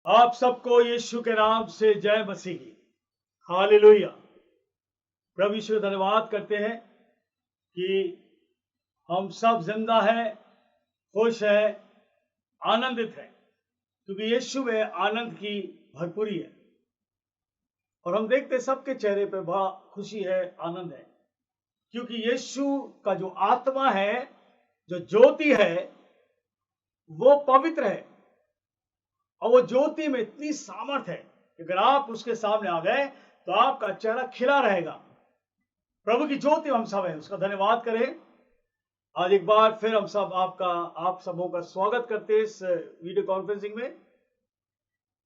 आप सबको यीशु के नाम से जय मसीह की। हालेलुया। प्रभु यीशु धन्यवाद करते हैं कि हम सब जिंदा हैं, खुश हैं, आनंदित हैं, क्योंकि यीशु में आनंद की भरपूरी है। और हम देखते हैं सबके चेहरे पे बड़ा खुशी है, आनंद है, क्योंकि यीशु का जो आत्मा है, जो ज्योति है, वो पवित्र है। और वो ज्योति में इतनी सामर्थ है कि अगर आप उसके सामने आ गए तो आपका चेहरा खिला रहेगा। प्रभु की ज्योति हम सब है, उसका धन्यवाद करें। आज एक बार फिर हम सब आप सबों का स्वागत करते हैं इस वीडियो कॉन्फ्रेंसिंग में।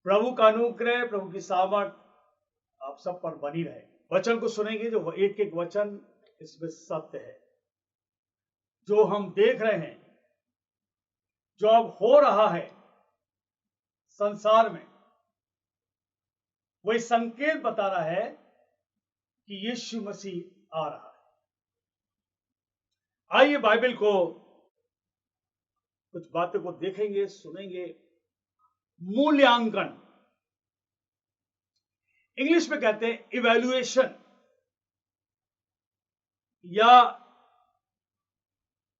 प्रभु का अनुग्रह, प्रभु की सामर्थ आप सब पर बनी रहे। वचन को सुनेंगे, जो एक एक वचन इसमें सत्य है। जो हम देख रहे हैं, जो अब हो रहा है संसार में, वही संकेत बता रहा है कि यीशु मसीह आ रहा है। आइए बाइबल को कुछ बातों को देखेंगे, सुनेंगे। मूल्यांकन, इंग्लिश में कहते हैं इवैल्यूएशन या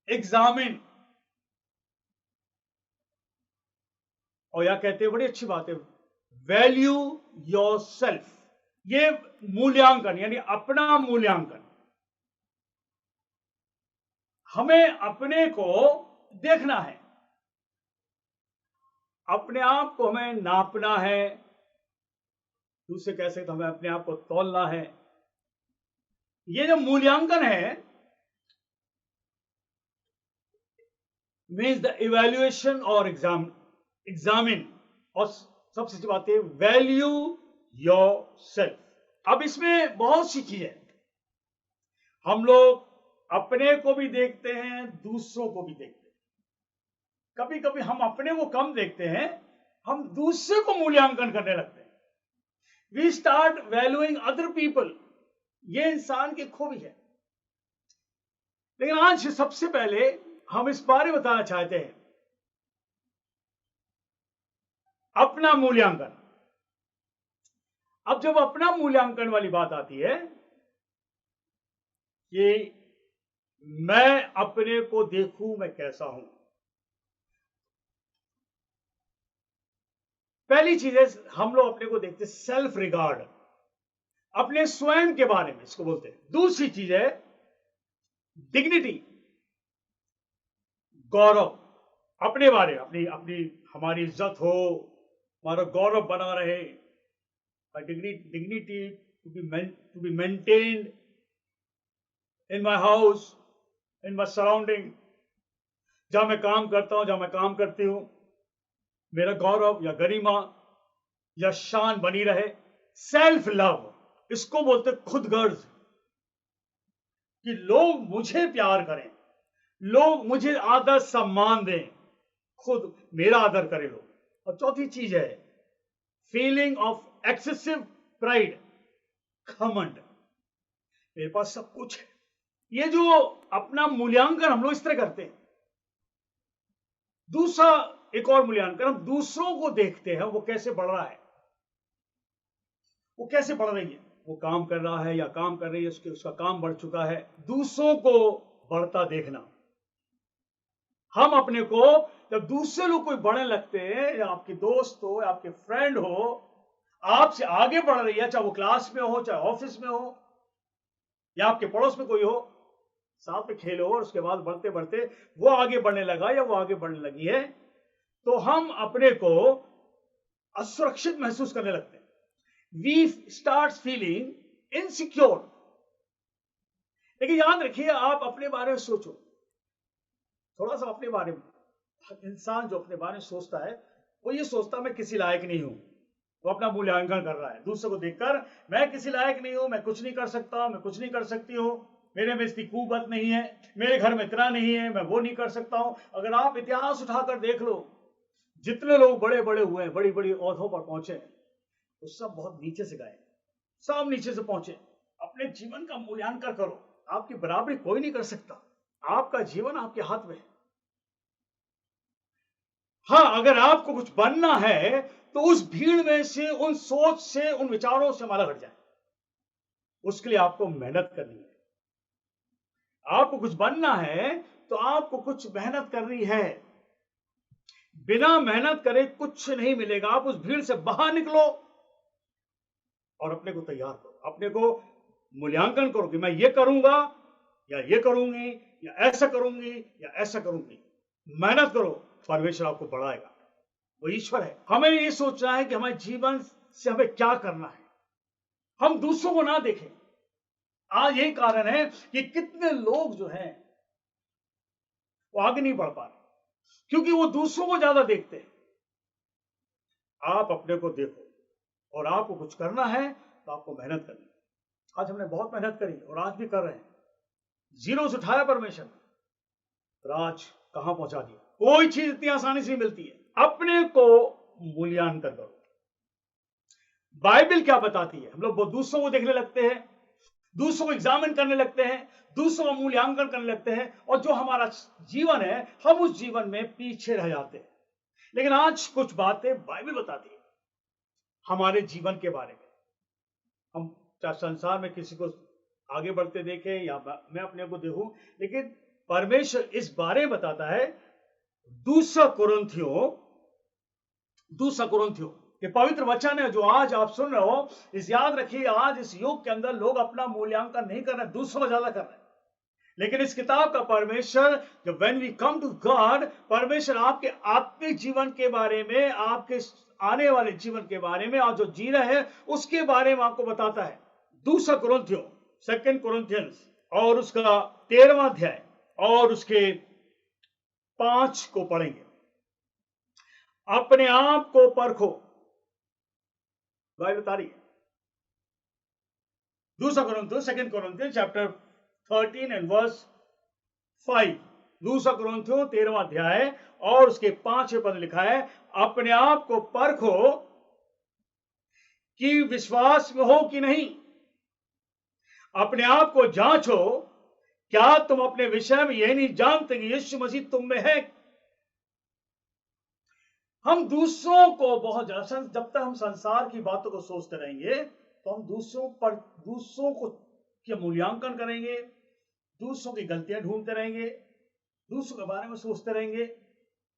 एग्जामिन, और या कहते हैं, बड़ी अच्छी बात है, वैल्यू योरसेल्फ। ये मूल्यांकन यानी अपना मूल्यांकन। हमें अपने को देखना है, अपने आप को हमें नापना है। दूसरे कह सकते हमें अपने आप को तौलना है। ये जो मूल्यांकन है, मीन्स द इवैल्यूएशन और एग्जामिन, और सबसे अच्छी बात है वैल्यू योरसेल्फ। अब इसमें बहुत सी चीजें, हम लोग अपने को भी देखते हैं, दूसरों को भी देखते हैं। कभी कभी हम अपने को कम देखते हैं, हम दूसरे को मूल्यांकन करने लगते हैं। We start valuing other people. ये इंसान की खूबी है। लेकिन आज सबसे पहले हम इस बारे में बताना चाहते हैं, अपना मूल्यांकन। अब जब अपना मूल्यांकन वाली बात आती है कि मैं अपने को देखूं मैं कैसा हूं, पहली चीज है हम लोग अपने को देखते सेल्फ रिगार्ड, अपने स्वयं के बारे में, इसको बोलते हैं। दूसरी चीज है डिग्निटी, गौरव, अपने बारे में, अपनी अपनी हमारी इज्जत हो, हमारा गौरव बना रहे। Dignity to be maintained in my house, in my surrounding, जहां मैं काम करता हूं, जहां मैं काम करती हूं, मेरा गौरव या गरिमा या शान बनी रहे। सेल्फ लव, इसको बोलते खुदगर्ज, कि लोग मुझे प्यार करें, लोग मुझे आदर सम्मान दें, खुद मेरा आदर करें लोग। और चौथी चीज है फीलिंग ऑफ एक्सेसिव प्राइड, घमंड, मेरे पास सब कुछ है। ये जो अपना मूल्यांकन हम लोग इस तरह करते हैं। दूसरा एक और मूल्यांकन, हम दूसरों को देखते हैं, वो कैसे बढ़ रहा है, वो कैसे बढ़ रही है, वो काम कर रहा है या काम कर रही है, उसका काम बढ़ चुका है। दूसरों को बढ़ता देखना। हम अपने को, जब दूसरे लोग कोई बढ़ने लगते हैं, या आपके दोस्त हो या आपके फ्रेंड हो, आपसे आगे बढ़ रही है, चाहे वो क्लास में हो, चाहे ऑफिस में हो, या आपके पड़ोस में कोई हो, साथ में खेलो, और उसके बाद बढ़ते बढ़ते वो आगे बढ़ने लगा या वो आगे बढ़ने लगी है, तो हम अपने को असुरक्षित महसूस करने लगते हैं। We start feeling insecure. लेकिन याद रखिए, आप अपने बारे में सोचो थोड़ा सा, अपने बारे में। इंसान जो अपने बारे में सोचता है, वो ये सोचता मैं किसी लायक नहीं हूं। वो अपना मूल्यांकन कर रहा है दूसरे को देखकर, मैं किसी लायक नहीं हूं, मैं कुछ नहीं कर सकता, मैं कुछ नहीं कर सकती हूं, मेरे में इतनी कुवत नहीं है, मेरे घर में इतना नहीं है, मैं वो नहीं कर सकता हूं। अगर आप इतिहास उठाकर देख लो, जितने लोग बड़े बड़े हुए हैं, बड़ी बड़ी ओहदों पर पहुंचे हैं, वो सब बहुत नीचे से गए, सब नीचे से पहुंचे। अपने जीवन का मूल्यांकन करो, आपकी बराबरी कोई नहीं कर सकता। आपका जीवन आपके हाथ में है। हाँ, अगर आपको कुछ बनना है तो उस भीड़ में से, उन सोच से, उन विचारों से हमारा हट जाए। उसके लिए आपको मेहनत करनी है। आपको कुछ बनना है तो आपको कुछ मेहनत करनी है। बिना मेहनत करे कुछ नहीं मिलेगा। आप उस भीड़ से बाहर निकलो और अपने को तैयार करो, अपने को मूल्यांकन करो कि मैं ये करूंगा या ये करूंगी या ऐसा करूंगी या ऐसा करूंगी। मेहनत करो, परमेश्वर आपको बढ़ाएगा। वो ईश्वर है। हमें ये सोचना है कि हमारे जीवन से हमें क्या करना है, हम दूसरों को ना देखें। आज यही कारण है कि कितने लोग जो हैं वो आगे नहीं बढ़ पा रहे, क्योंकि वो दूसरों को ज्यादा देखते हैं। आप अपने को देखो, और आपको कुछ करना है तो आपको मेहनत करनी है। आज हमने बहुत मेहनत करी और आज भी कर रहे हैं। जीरो से उठाया परमेश्वर ने, और आज कहां पहुंचा दिया। कोई चीज इतनी आसानी से नहीं मिलती है। अपने को मूल्यांकन करो। बाइबल क्या बताती है? हम लोग दूसरों को देखने लगते हैं, दूसरों को एग्जामिन करने लगते हैं, दूसरों का मूल्यांकन करने लगते हैं, और जो हमारा जीवन है हम उस जीवन में पीछे रह जाते हैं। लेकिन आज कुछ बातें बाइबल बताती है हमारे जीवन के बारे में। हम चाहे संसार में किसी को आगे बढ़ते देखें या मैं अपने को देखूं, लेकिन परमेश्वर इस बारे में बताता है। दूसरा कुरिन्थियों ये पवित्र वचन है जो आज आप सुन रहे हो। इस याद रखिए, आज इस युग के अंदर लोग अपना मूल्यांकन नहीं कर रहे, दूसरों को ज्यादा कर रहे हैं। लेकिन इस किताब का परमेश्वर, जब when we come to God, परमेश्वर आपके आत्मिक जीवन के बारे में, आपके आने वाले जीवन के बारे में, आप जो जी रहे हैं उसके बारे में आपको बताता है। दूसरा कुरिन्थियों, सेकंड कुरिन्थियंस, और उसका 13वां अध्याय और उसके 5 को पढ़ेंगे। अपने आप को परखो, बाइबल बता रही है। दूसरा कुरिन्थियों, सेकंड कुरिन्थियंस चैप्टर 13 एंड वर्स 5। दूसरा कुरिन्थियों 13वां अध्याय और उसके 5वें पद लिखा है, अपने आप को परखो कि विश्वास में हो कि नहीं। अपने आप को जांचो, क्या तुम अपने विषय में यह नहीं जानते कि यीशु मसीह तुम में है। हम दूसरों को बहुत ज्यादा, जब तक हम संसार की बातों को सोचते रहेंगे तो हम दूसरों को के मूल्यांकन करेंगे, दूसरों की गलतियां ढूंढते रहेंगे, दूसरों के बारे में सोचते रहेंगे,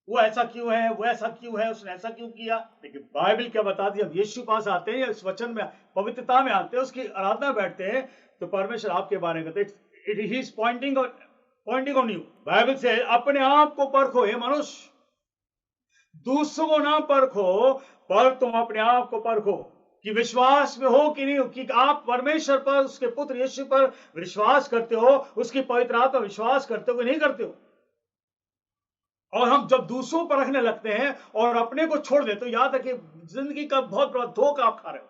वो ऐसा क्यों है, वो ऐसा क्यों है, उसने ऐसा क्यों किया। लेकिन बाइबल क्या बताती है? अब यीशु पास आते हैं या इस वचन में पवित्रता में आते हैं, उसकी आराधना बैठते हैं, तो परमेश्वर आपके बारे में कहते हैं, it is pointing on you. Bible से अपने आप को परखो हे मनुष्य, दूसरों को ना परखो, पर तुम अपने आप को परखो कि विश्वास में हो कि नहीं हो, कि आप परमेश्वर पर, उसके पुत्र यीशु पर विश्वास करते हो, उसकी पवित्र आत्मा विश्वास करते हो कि नहीं करते हो। और हम जब दूसरों पर रखने लगते हैं और अपने को छोड़ देते हो, याद रखिए जिंदगी का बहुत बड़ा धोखा आप खा रहे हो।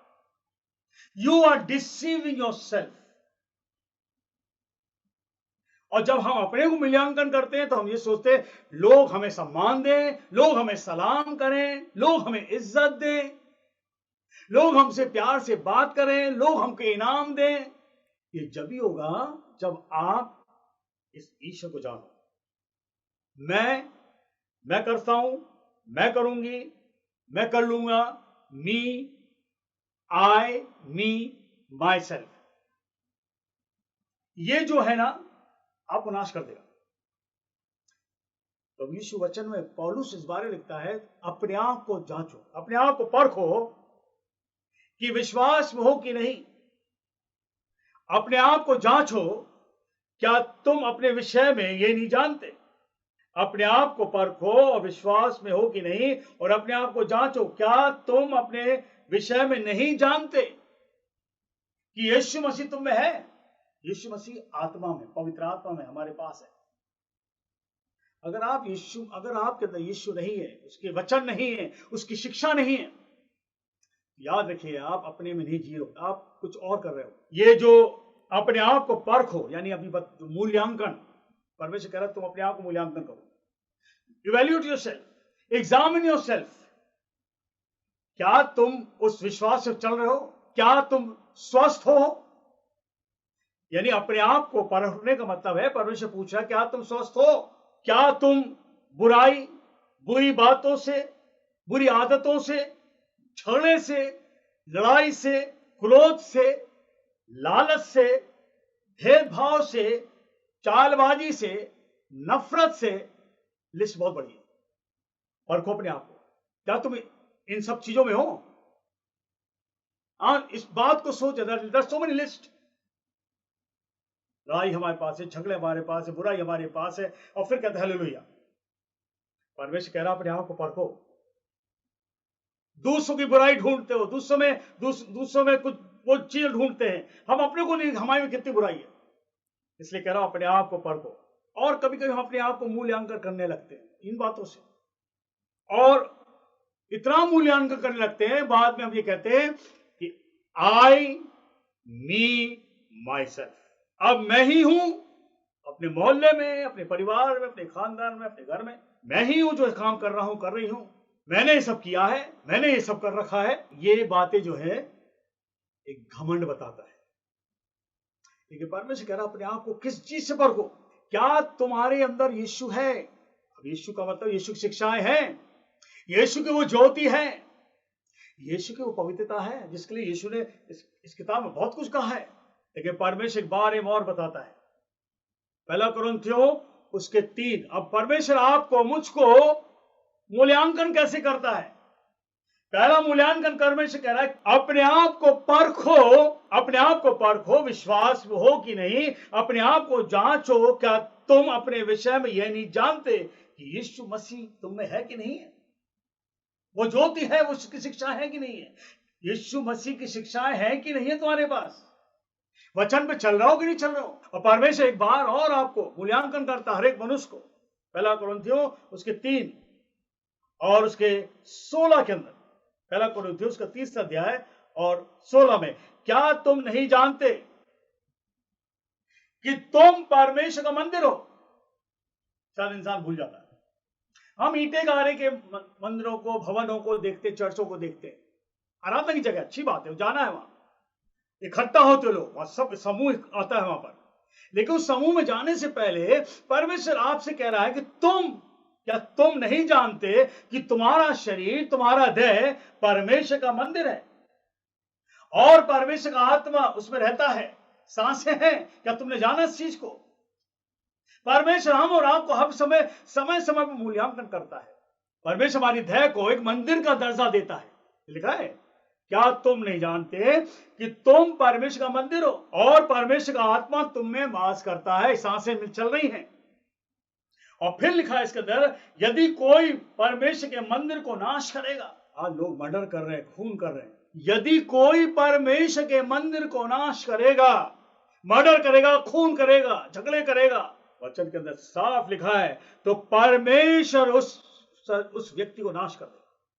You are deceiving yourself. और जब हम अपने को मूल्यांकन करते हैं तो हम ये सोचते हैं लोग हमें सम्मान दें, लोग हमें सलाम करें, लोग हमें इज्जत दें, लोग हमसे प्यार से बात करें, लोग हमको इनाम दें। ये जब ही होगा जब आप इस ईश्वर को जानो। मैं करता हूं, मैं करूंगी, मैं कर लूंगा, मी, आई, मी, माई सेल्फ, ये जो है ना आपको नाश कर देगा। तो यीशु वचन में पौलुस इस बारे लिखता है, अपने आप को जांचो, अपने आप को परखो कि विश्वास में हो कि नहीं। अपने आप को जांचो, क्या तुम अपने विषय में ये नहीं जानते। अपने आप को परखो और विश्वास में हो कि नहीं, और अपने आप को जांचो, क्या तुम अपने विषय में नहीं जानते कि यीशु मसीह तुम में है। यीशु मसीह आत्मा में, पवित्र आत्मा में हमारे पास है। अगर आपके अंदर यीशु नहीं है, उसके वचन नहीं है, उसकी शिक्षा नहीं है, याद रखिए आप अपने में नहीं जी रहे हो, आप कुछ और कर रहे हो। ये जो अपने आप को परखो, यानी अभी मूल्यांकन, परमेश्वर कह रहा है तुम अपने आप को मूल्यांकन करो। Evaluate yourself, examine yourself. क्या तुम उस विश्वास से चल रहे हो? क्या तुम स्वस्थ हो? यानी अपने आप को परखने का मतलब है, परमेश्वर पूछ रहा है क्या तुम स्वस्थ हो? क्या तुम बुराई, बुरी बातों से, बुरी आदतों से, झगड़े से, लड़ाई से, क्रोध से, लालच से, भेदभाव से, चालबाजी से, नफरत से। लिस्ट बहुत बड़ी है। परखो अपने आप को, क्या तुम इन सब चीजों में हो? इस बात को सोच, सो मेनी लिस्ट। लड़ाई हमारे पास है, झगड़े हमारे पास है, बुराई हमारे पास है, और फिर कहते हैं हालेलुया। परमेश्वर कह रहा अपने आप को परखो। दूसरों की बुराई ढूंढते हो, दूसरों में कुछ वो चीज ढूंढते हैं, हम अपने को नहीं, हमारे में कितनी बुराई है। इसलिए कह रहा हूं अपने आप को परखो। और कभी कभी हम अपने आप को मूल्यांकन करने लगते हैं इन बातों से, और इतना मूल्यांकन करने लगते हैं, बाद में हम ये कहते हैं कि आई, मी, माई सेल्फ। अब मैं ही हूं, अपने मोहल्ले में, अपने परिवार में, अपने खानदान में, अपने घर में मैं ही हूं जो काम कर रहा हूं, कर रही हूं। मैंने ये सब किया है, मैंने ये सब कर रखा है। ये बातें जो है एक घमंड बताता है। लेकिन परमेश्वर कह रहा अपने आप को किस चीज से परखो? क्या तुम्हारे अंदर यीशु है? अब यीशु का मतलब यीशु की शिक्षाएं हैं, यीशु की वो ज्योति है, यीशु की वो पवित्रता है, जिसके लिए यीशु ने इस किताब में बहुत कुछ कहा है। लेकिन परमेश्वर एक बार और बताता है, पहला कुरिन्थियों उसके 3। अब परमेश्वर आपको, मुझको मूल्यांकन कैसे करता है? पहला मूल्यांकन परमेश्वर कह रहा है अपने आप को परखो, अपने आप को परखो, विश्वास हो कि नहीं, अपने आप को जांचो। क्या तुम अपने विषय में यह नहीं जानते कि यीशु मसीह तुम में है कि नहीं है? वो ज्योति है, वो उसकी शिक्षा है कि नहीं है? यीशु मसीह की शिक्षाएं हैं कि नहीं है तुम्हारे पास? वचन पे चल रहा हो कि नहीं चल रहा हो? और परमेश्वर एक बार और आपको मूल्यांकन करता हर एक मनुष्य को। पहला कुरिन्थियों उसके 3 और उसके 16 के अंदर, पहला कुरिन्थियों उसका 3 अध्याय और 16 में, क्या तुम नहीं जानते कि तुम परमेश्वर का मंदिर हो? शायद इंसान भूल जाता है। हम ईंटे गारे के मंदिरों को, भवनों को देखते, चर्चों को देखते, आराधना की जगह अच्छी बात है, जाना है, वहां इकट्ठा होते लोग, वहां सब समूह आता है वहां पर। लेकिन उस समूह में जाने से पहले परमेश्वर आपसे कह रहा है कि क्या तुम नहीं जानते कि तुम्हारा शरीर, तुम्हारा देह परमेश्वर का मंदिर है, और परमेश्वर का आत्मा उसमें रहता है, सांसें हैं? क्या तुमने जाना इस चीज को? परमेश्वर हम और आपको हर समय पर मूल्यांकन करता है। परमेश्वर हमारी देह को एक मंदिर का दर्जा देता है। लिखा है, क्या तुम नहीं जानते कि तुम परमेश्वर का मंदिर हो और परमेश्वर का आत्मा तुम में वास करता है? सांसें चल रही हैं। और फिर लिखा है इसके अंदर, यदि कोई परमेश्वर के मंदिर को नाश करेगा, आज लोग मर्डर कर रहे हैं, खून कर रहे हैं, यदि कोई परमेश्वर के मंदिर को नाश करेगा, मर्डर करेगा, खून करेगा, झगड़े करेगा, वचन के अंदर साफ लिखा है, तो परमेश्वर उस व्यक्ति को नाश कर देगा,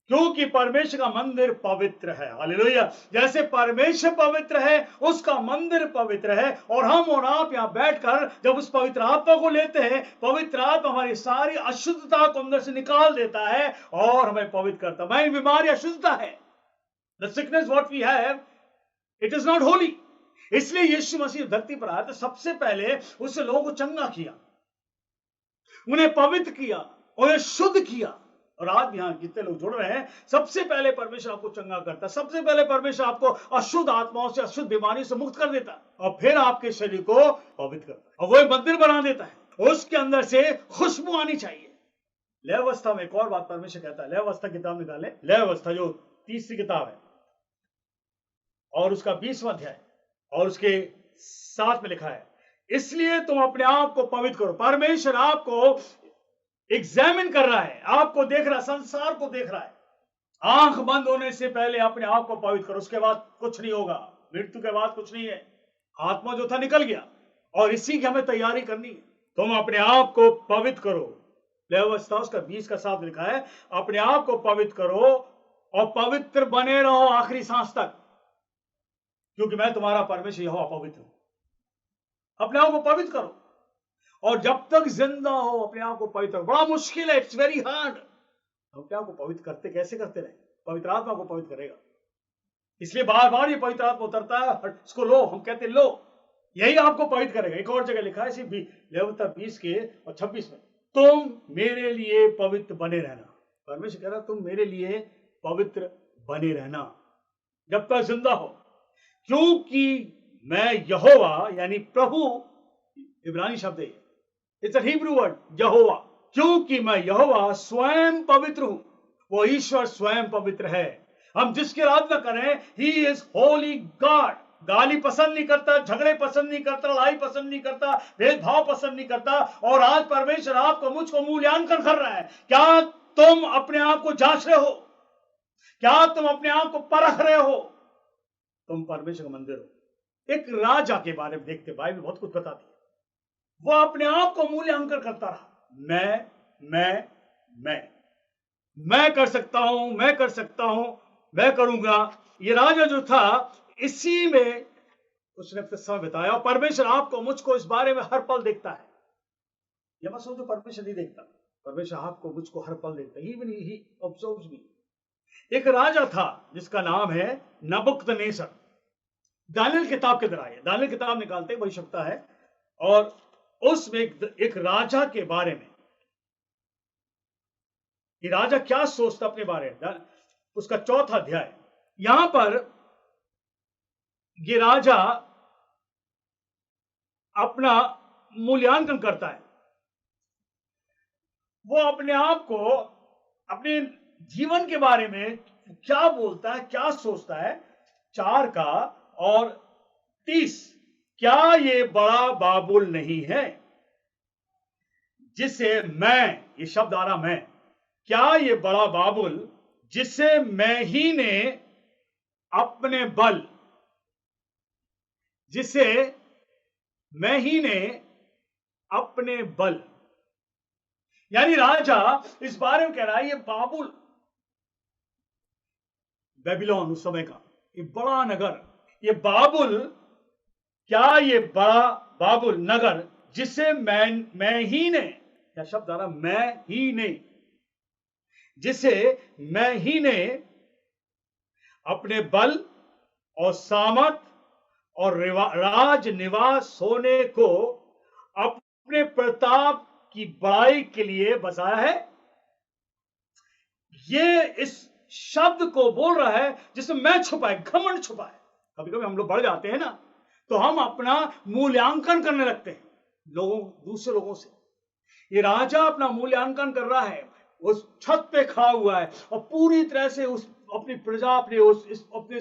क्योंकि परमेश्वर का मंदिर पवित्र है। हालेलुया। जैसे परमेश्वर पवित्र है, उसका मंदिर पवित्र है, और हम और आप यहां बैठकर जब उस पवित्र आत्मा को लेते हैं, पवित्र आत्मा हमारी सारी अशुद्धता को अंदर से निकाल देता है और हमें पवित्र करता है। हमारी बीमारी अशुद्धता है। The sickness what we have, it is not holy. इसलिए यीशु मसीह धरती पर आया तो सबसे पहले उसने लोगों को चंगा किया, उन्हें पवित्र किया, उन्हें शुद्ध किया। और आज यहां जितने लोग जुड़ रहे हैं, सबसे पहले परमेश्वर आपको चंगा करता है, सबसे पहले परमेश्वर आपको अशुद्ध आत्माओं से, अशुद्ध बीमारी से मुक्त कर देता है, और फिर आपके शरीर को पवित्र करता है, और वो एक मंदिर बना देता है। उसके अंदर से खुशबू आनी चाहिए। लय अवस्था में एक और बात परमेश्वर कहता है, लय अवस्था किताब निकालें, लय अवस्था जो 30वीं किताब है और उसका 20वां अध्याय और उसके 7 में लिखा है, इसलिए तुम अपने आप को पवित्र करो। परमेश्वर आपको एग्जामिन कर रहा है, आपको देख रहा है, संसार को देख रहा है। आंख बंद होने से पहले अपने आप को पवित्र करो, उसके बाद कुछ नहीं होगा, मृत्यु के बाद कुछ नहीं है। आत्मा जो था निकल गया, और इसी की हमें तैयारी करनी है। तुम अपने आप को पवित्र करो। लेवावस्था उसका 20 का 7 लिखा है, अपने आप को पवित्र करो और पवित्र बने रहो आखिरी सांस तक, क्योंकि मैं तुम्हारा परमेश्वर यहोवा पवित्र हूं। अपने आप को पवित्र करो, और जब तक जिंदा हो अपने आप को पवित्र करो। बड़ा मुश्किल है, इट्स वेरी हार्ड। अपने आप को पवित्र करते कैसे करते रहे? पवित्र आत्मा को पवित्र करेगा। इसलिए बार बार ये पवित्र आत्मा उतरता है, इसको लो, हम कहते लो, यही आपको पवित्र करेगा। एक और जगह लिखा है लेवावस्था 20 के और 26 में, तुम मेरे लिए पवित्र बने रहना। परमेश्वर कह रहा तुम मेरे लिए पवित्र बने रहना जब तक जिंदा हो, क्योंकि मैं यहोवा, यानी प्रभु, इब्रानी शब्द है, इट्स अ हिब्रू वर्ड यहोवा, क्योंकि मैं यहोवा स्वयं पवित्र हूं। वो ईश्वर स्वयं पवित्र है। हम जिसकी आराधना करें, ही इज होली गॉड। गाली पसंद नहीं करता, झगड़े पसंद नहीं करता, लड़ाई पसंद नहीं करता, भेदभाव पसंद नहीं करता। और आज परमेश्वर आपको मुझको मूल्यांकन कर रहा है। क्या तुम अपने आप को जांच रहे हो? क्या तुम अपने आप को परख रहे हो? तुम परमेश्वर का मंदिर हो। एक राजा के बारे में देखते, बाइबल बहुत कुछ बताती है। वो अपने आप को मूल्यांकन करता रहा, मैं कर सकता हूं, मैं कर सकता हूं, मैं करूंगा। ये राजा जो था, इसी में उसने अपना समय बिताया। और परमेश्वर आपको मुझको इस बारे में हर पल देखता है। ये मत सोचो परमेश्वर नहीं देखता, परमेश्वर आपको मुझको हर पल देखता है। इवन ही ऑब्जर्व्स मी। एक राजा था जिसका नाम है नबूकदनेस्सर। दानियेल किताब के अंदर आए, दानियेल किताब निकालते वही शकता है, और उसमें एक राजा के बारे में, ये राजा क्या सोचता अपने बारे में, उसका 4था अध्याय। यहां पर ये राजा अपना मूल्यांकन करता है। वो अपने आप को, अपने जीवन के बारे में क्या बोलता है, क्या सोचता है। 4 का और 30, क्या ये बड़ा बाबुल नहीं है जिसे मैं, ये शब्द आ रहा मैं, क्या ये बड़ा बाबुल जिसे मैं ही ने अपने बल, जिसे मैं ही ने अपने बल, यानी राजा इस बारे में कह रहा है ये बाबुल, बेबीलोन उस समय का ये बड़ा नगर, ये बाबुल, क्या ये बड़ा बाबुल नगर जिसे मैं ही ने, क्या शब्द आ रहा, मैं ही ने, जिसे मैं ही ने अपने बल और सामर्थ और राज निवास होने को अपने प्रताप की बड़ाई के लिए बसाया है। ये इस शब्द को बोल रहा है जिसमें मैं छुपा है, घमंड छुपा है। कभी कभी हम लोग बढ़ जाते हैं ना, तो हम अपना मूल्यांकन करने लगते हैं दूसरे लोगों से। ये राजा अपना मूल्यांकन कर रहा है, उस छत पे खड़ा हुआ है और पूरी तरह से उस अपनी प्रजा, अपने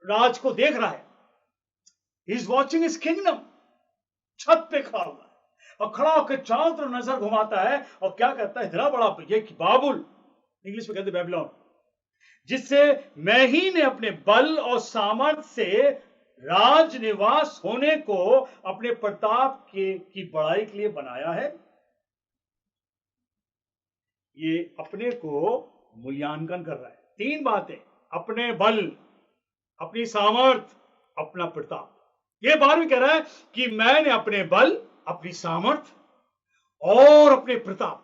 राज को देख रहा है। He is watching his kingdom. छत पे खड़ा हुआ है और खड़ा होकर चारों तरफ नजर घुमाता है और क्या कहता है, इतना बड़ा ये बाबुल, इंग्लिश में कहते हैं बेबीलोन, जिससे मैं ही ने अपने बल और सामर्थ्य से राज निवास होने को अपने प्रताप की बड़ाई के लिए बनाया है। ये अपने को मूल्यांकन कर रहा है। 3 बातें, अपने बल, अपनी सामर्थ, अपना प्रताप। ये बार भी कह रहा है कि मैंने अपने बल, अपनी सामर्थ और अपने प्रताप,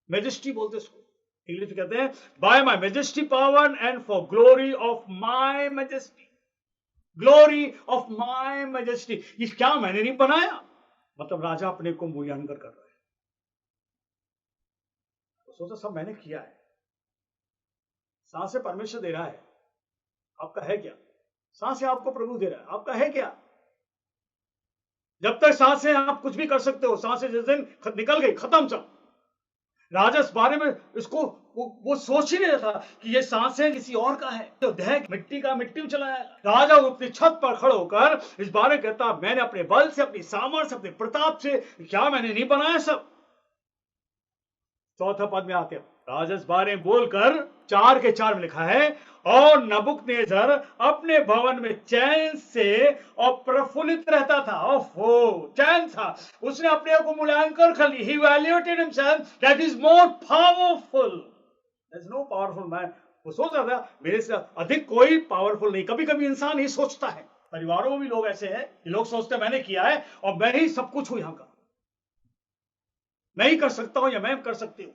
मैजेस्टी बोलते इसको, इंग्लिश में कहते हैं by my majesty power and for glory of my majesty, glory of my majesty. ये क्या मैंने नहीं बनाया, मतलब राजा अपने को मूल्यांकन कर रहा है। तो सोचा सब मैंने किया है। सांसें परमेश्वर दे रहा है, आपका है क्या? सांसें आपको प्रभु दे रहा है, आपका है क्या? जब तक सांसें आप कुछ भी कर सकते हो, सांसें जिस दिन निकल गई खत्म सब। राजा इस बारे में इसको वो सोच ही नहीं रहा था कि ये सांसें किसी और का है, तो देह मिट्टी का मिट्टी में चला जाएगा। राजा अपनी छत पर खड़े होकर इस बारे में कहता, मैंने अपने बल से, अपनी सामर्थ्य, अपने प्रताप से, क्या मैंने नहीं बनाया सब। 4 पद में आते हैं, राजा इस बारे में बोलकर 4 के 4 में लिखा है, और नबूकदनेस्सर अपने भवन में चैन से और प्रफुल्लित रहता था। ओहो, चैन था, उसने अपने को मूल्यांकन कर लिया। He evaluated himself that is more powerful. There's no powerful man. वो सोच रहा था मेरे से अधिक कोई पावरफुल नहीं। कभी कभी इंसान ही सोचता है, परिवारों में भी लोग ऐसे हैं कि लोग सोचते हैं मैंने किया है और मैं ही सब कुछ हूं, यहां का मैं ही कर सकता हूं या मैं कर सकती हूं।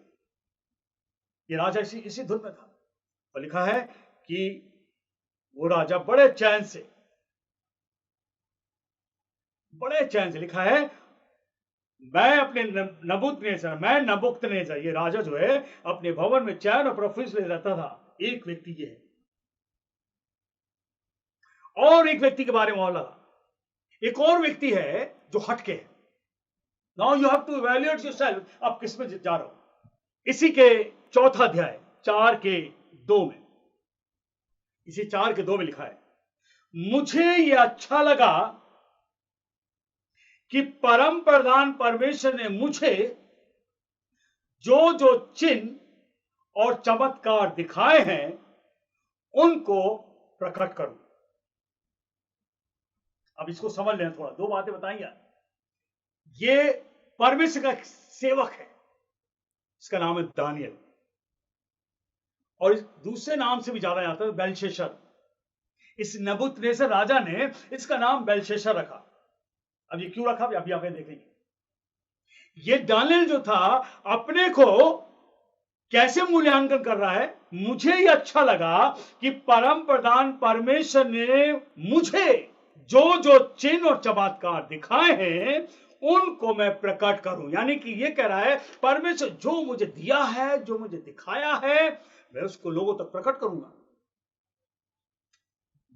ये राजा इसी धुन में था। और लिखा है कि वो राजा बड़े चैन से लिखा है, मैं नबुकदनेस्सर, ये राजा जो है, अपने भवन में चैन और प्रफुल्ल से रहता था। एक व्यक्ति ये है, और एक व्यक्ति के बारे में और लगा, एक और व्यक्ति है जो हटके है। Now you have to evaluate yourself, आप किस में जा रहे हो। इसी के चौथा अध्याय 4:2 में, इसी 4:2 में लिखा है, मुझे यह अच्छा लगा कि परम प्रधान परमेश्वर ने मुझे जो जो चिन्ह और चमत्कार दिखाए हैं उनको प्रकट करूं। अब इसको समझ लें थोड़ा, दो बातें बताएंगे। ये परमेश्वर का सेवक है, इसका नाम है दानियल, और इस दूसरे नाम से भी जाना जाता है बेलशस्सर। इस नबूकदनेस्सर राजा ने इसका नाम बेलशस्सर रखा। अब ये क्यों रखा, अभी आप देखेंगे। ये दानियल जो था, अपने को कैसे मूल्यांकन कर रहा है, मुझे ये अच्छा लगा कि परम प्रधान परमेश्वर ने मुझे जो जो चिन्ह और चमत्कार दिखाए हैं उनको मैं प्रकट करूं। यानी कि ये कह रहा है, परमेश्वर जो मुझे दिया है, जो मुझे दिखाया है, मैं उसको लोगों तक प्रकट करूंगा।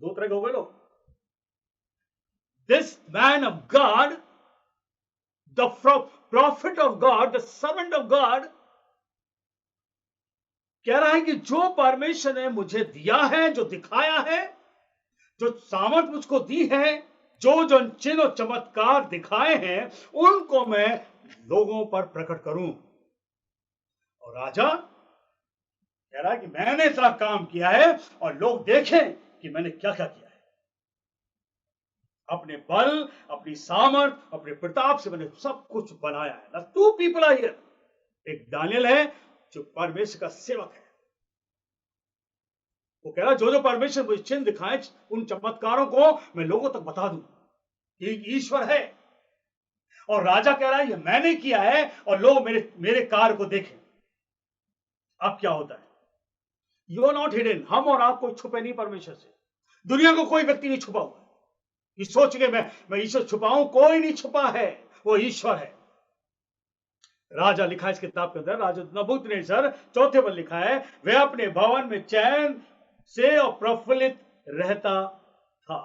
दो तरह के हो गए लोग। This man of God, the prophet of God, the servant of God, कह रहा है कि जो परमेश्वर ने मुझे दिया है, जो दिखाया है, जो सामर्थ मुझको दी है, जो जो चिन्ह और चमत्कार दिखाए हैं, उनको मैं लोगों पर प्रकट करूं। और राजा कह रहा है कि मैंने इतना काम किया है और लोग देखें कि मैंने क्या क्या किया है। अपने बल, अपनी सामर्थ, अपने प्रताप से मैंने सब कुछ बनाया है। ना टू पीपल आर हियर, एक दानियल है जो परमेश्वर का सेवक है। वो कह रहा है, जो जो परमेश्वर मुझे चिन्ह दिखाए, उन चमत्कारों को मैं लोगों तक बता दूं कि ईश्वर है। और राजा कह रहा है, ये मैंने किया है और लोग मेरे कार्य को देखें। अब क्या होता है, यू आर नॉट हिडन। हम और आप कोई छुपे नहीं परमेश्वर से। दुनिया को कोई व्यक्ति नहीं छुपा हुआ। ये सोच के मैं ईश्वर छुपाऊं, कोई नहीं छुपा है, वो ईश्वर है। राजा लिखा है इस किताब के अंदर, राजा नबूकदनेस्सर चौथे पर लिखा है, वह अपने भवन में चैन से और प्रफुल्लित रहता था।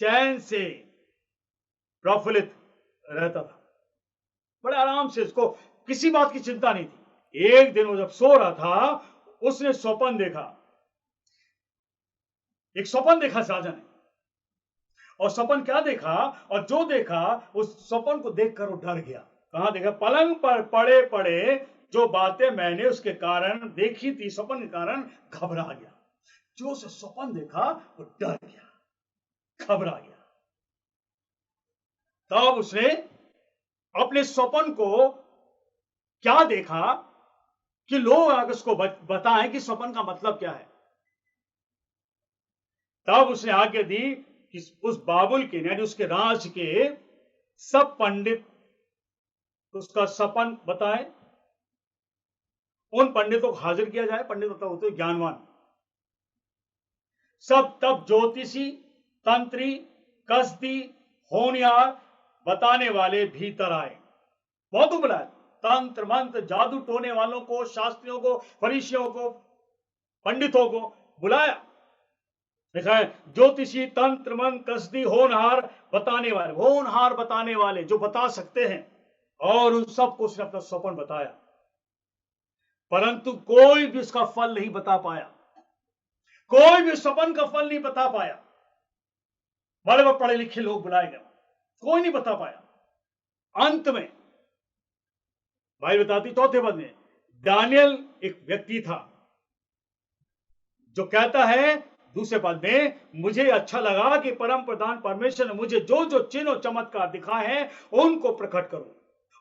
चैन से प्रफुल्लित रहता था, बड़े आराम से, उसको किसी बात की चिंता नहीं थी। एक दिन वो जब सो रहा था, उसने स्वप्न देखा। एक स्वप्न देखा राजा ने, और स्वप्न क्या देखा, और जो देखा उस स्वप्न को देखकर वो डर गया। कहां देखा, पलंग पर पड़े पड़े जो बातें मैंने उसके कारण देखी थी, स्वप्न के कारण घबरा गया। जो उसे स्वप्न देखा वो डर गया, घबरा गया। तब उसने अपने स्वप्न को क्या देखा कि लोग आकर उसको बताएं कि स्वप्न का मतलब क्या है। तब उसने आज्ञा दी कि उस बाबुल के, यानी उसके राज के सब पंडित उसका स्वप्न बताएं। उन पंडितों को हाजिर किया जाए। पंडित मतलब होते ज्ञानवान। सब तब ज्योतिषी, तंत्री, कसदी, होनियार, बताने वाले भीतर आए। बहुत बुलाया, तंत्र मंत्र जादू टोने वालों को, शास्त्रियों को, फरीसियों को, पंडितों को बुलाया। लिखा है, ज्योतिषी, तंत्र मंत्र, कसदी, होनहार, बताने वाले। होनहार बताने वाले जो बता सकते हैं, और उन सबको उसने अपना स्वप्न बताया, परंतु कोई भी उसका फल नहीं बता पाया। कोई भी स्वप्न का फल नहीं बता पाया। बड़े बड़े पढ़े लिखे लोग बुलाए गए, कोई नहीं बता पाया। अंत में भाई बताती चौथे पद में, दानियल एक व्यक्ति था जो कहता है दूसरे पद में, मुझे अच्छा लगा कि परम प्रधान परमेश्वर ने मुझे जो जो चिन्ह और चमत्कार दिखाए हैं उनको प्रकट करूं।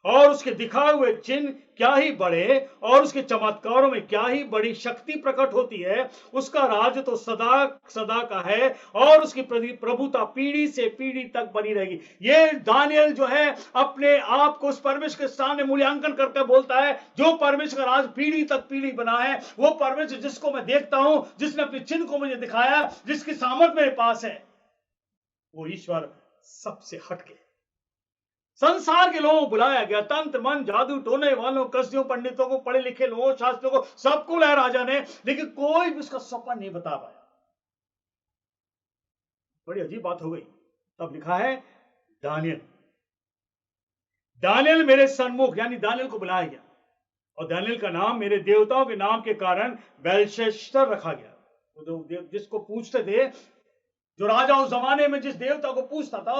और उसके दिखाए हुए चिन्ह क्या ही बड़े, और उसके चमत्कारों में क्या ही बड़ी शक्ति प्रकट होती है। उसका राज तो सदा सदा का है, और उसकी प्रभुता पीढ़ी से पीढ़ी तक बनी रहेगी। ये दानियल जो है, अपने आप को उस परमेश्वर के सामने मूल्यांकन करके बोलता है, जो परमेश्वर का राज पीढ़ी तक पीढ़ी बना है, वो परमेश्वर जिसको मैं देखता हूं, जिसने अपने चिन्ह को मुझे दिखाया, जिसकी सामर्थ मेरे पास है, वो ईश्वर सबसे हटके। संसार के लोगों को बुलाया गया, तंत्र मन जादू टोने वालों, कसियों, पंडितों को, पढ़े लिखे लोगों, शास्त्रियों को, सबको लाया राजा ने, लेकिन कोई भी उसका सपन नहीं बता पाया। बड़ी अजीब बात हो गई। तब लिखा है दानियल, दानियल मेरे सन्मुख, यानी दानियल को बुलाया गया, और दानियल का नाम मेरे देवताओं के नाम के कारण बेलशस्सर रखा गया। तो जिसको पूछते थे, जो राजा उस जमाने में जिस देवता को पूछता था,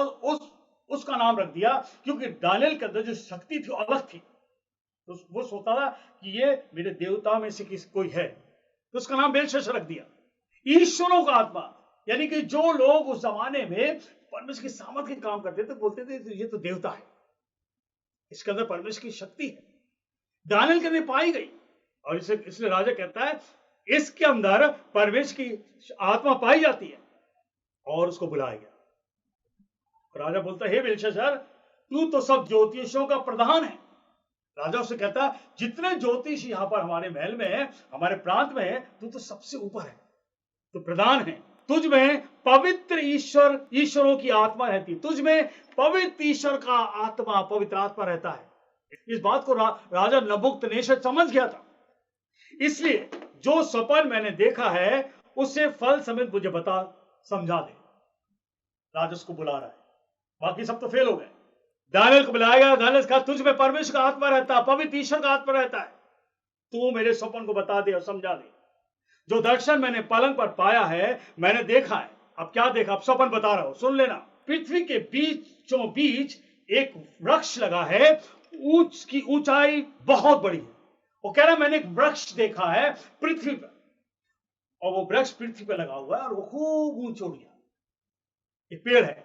उसका नाम रख दिया, क्योंकि दानियल के अंदर जो शक्ति थी अलग थी। तो वो सोचता था कि ये मेरे देवता में से किसी कोई है, तो उसका नाम बेलशस्सर रख दिया। ईश्वरों का आत्मा, यानी कि जो लोग उस जमाने में परमेश्वर की सामर्थ के काम करते थे, बोलते थे ये तो देवता है, इसके अंदर परमेश्वर की शक्ति है, दानियल के अंदर पाई गई। और इसलिए राजा कहता है इसके अंदर परमेश्वर की आत्मा पाई जाती है, और उसको बुलाया गया। राजा बोलता है हे बेलशस्सर, तू तो सब ज्योतिषियों का प्रधान है। राजा उससे कहता है जितने ज्योतिष यहां पर हमारे महल में है, हमारे प्रांत में है, तू तो सबसे ऊपर है, तो प्रधान है। तुझ में पवित्र ईश्वरों की आत्मा रहती, तुझ में पवित्र ईश्वर का आत्मा, पवित्र आत्मा रहता है। इस बात को राजा नबूकदनेस्सर समझ गया था। इसलिए जो सपन मैंने देखा है उसे फल समेत मुझे बता, समझा दे। राजा उसको बुला रहा है, बाकी सब तो फेल हो गए। दानियल को बुलाएगा, दानियल कहा तुझ में परमेश्वर का आत्मा रहता है, पवित्र ईश्वर का आत्मा रहता है, तू मेरे सपन को बता दे और समझा दे। जो दर्शन मैंने पलंग पर पाया है, मैंने देखा है। अब क्या देखा, अब सपन बता रहा हूं, सुन लेना। पृथ्वी के बीचों बीच एक वृक्ष लगा है, उसकी ऊंचाई बहुत बड़ी है। वो कह रहा मैंने एक वृक्ष देखा है पृथ्वी पर, और वो वृक्ष पृथ्वी पर लगा हुआ है, और वो खूब ऊंच उड़ गया। एक पेड़ है,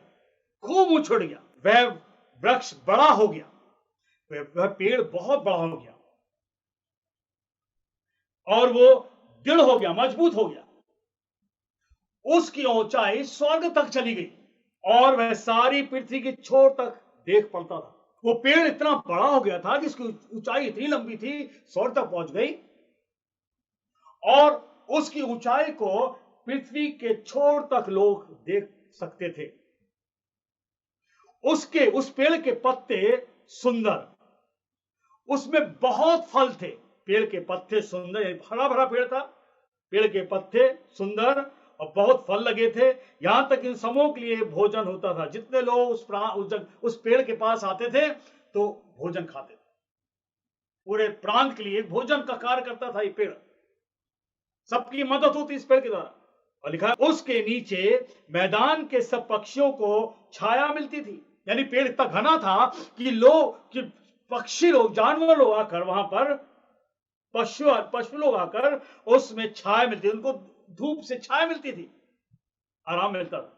खूब ऊंच उड़ गया, वह वृक्ष बड़ा हो गया, वह पेड़ बहुत बड़ा हो गया, और वो दृढ़ हो गया, मजबूत हो गया। उसकी ऊंचाई स्वर्ग तक चली गई, और वह सारी पृथ्वी की छोर तक देख पड़ता था। वो पेड़ इतना बड़ा हो गया था, जिसकी ऊंचाई इतनी लंबी थी, स्वर्ग तक पहुंच गई, और उसकी ऊंचाई को पृथ्वी के छोर तक लोग देख सकते थे। उस पेड़ के पत्ते सुंदर, उसमें बहुत फल थे। पेड़ के पत्ते सुंदर, हरा भरा पेड़ था, पेड़ के पत्ते सुंदर और बहुत फल लगे थे। यहां तक इन समूह के लिए भोजन होता था। जितने लोग उस पेड़ के पास आते थे तो भोजन खाते थे। पूरे प्रांत के लिए भोजन का कार्य करता था ये पेड़, सबकी मदद होती इस पेड़ के द्वारा। और लिखा उसके नीचे मैदान के सब पक्षियों को छाया मिलती थी। यानी पेड़ इतना घना था कि पक्षी लोग, जानवर लोग आकर वहां पर, पशु लोग आकर उसमें छाया मिलती थी, उनको धूप से छाया मिलती थी, आराम मिलता था।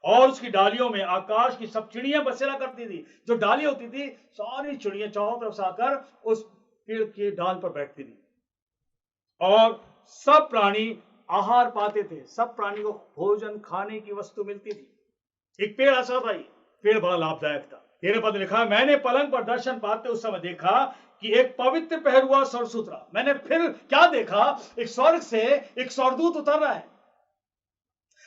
और उसकी डालियों में आकाश की सब चिड़ियां बसेरा करती थी। जो डाली होती थी, सारी चिड़ियां चारों तरफ से आकर उस पेड़ के डाल पर बैठती थी, और सब प्राणी आहार पाते थे। सब प्राणी को भोजन खाने की वस्तु मिलती थी। एक पेड़ ऐसा था, पेड़ बड़ा लाभदायक था। 13 पद लिखा मैंने पलंग पर दर्शन पाते उस समय देखा कि एक पवित्र पहरुआ स्वर्ग से उतरा। मैंने फिर क्या देखा, एक स्वर्ग से एक स्वर्गदूत उतर रहा है,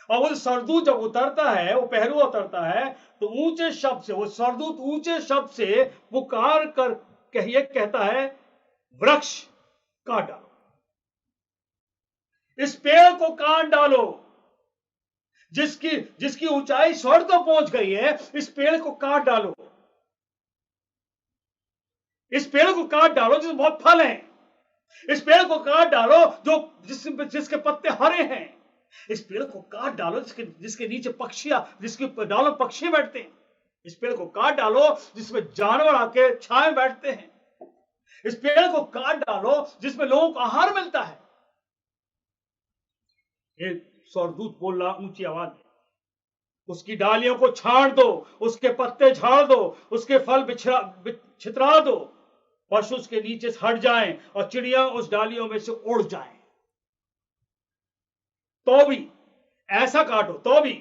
और वो स्वर्गदूत जब उतरता है, वो पहरुआ उतरता है, तो ऊंचे शब्द से वो स्वर्गदूत ऊंचे शब्द से पुकार कर कहता है वृक्ष काट डालो, इस पेड़ को काट डालो, जिसकी ऊंचाई स्वर्ग तक पहुंच गई है, इस पेड़ को काट डालो, इस पेड़ को काट डालो जिसमें बहुत फल हैं, इस पेड़ को काट डालो जिसके पत्ते हरे हैं, इस पेड़ को काट डालो जिसके नीचे पक्षियां, जिसके डालों पक्षी बैठते हैं, इस पेड़ को काट डालो जिसमें जानवर आके छाए बैठते हैं, इस पेड़ को काट डालो जिसमें लोगों को आहार मिलता है। ये स्वर्गदूत बोल रहा ऊंची आवाज में, उसकी डालियों को छाड़ दो, उसके पत्ते झाड़ दो, उसके फल छितरा दो, पशु उसके नीचे से हट जाएं और चिड़िया उस डालियों में से उड़ जाएं। तो भी ऐसा काटो, तो भी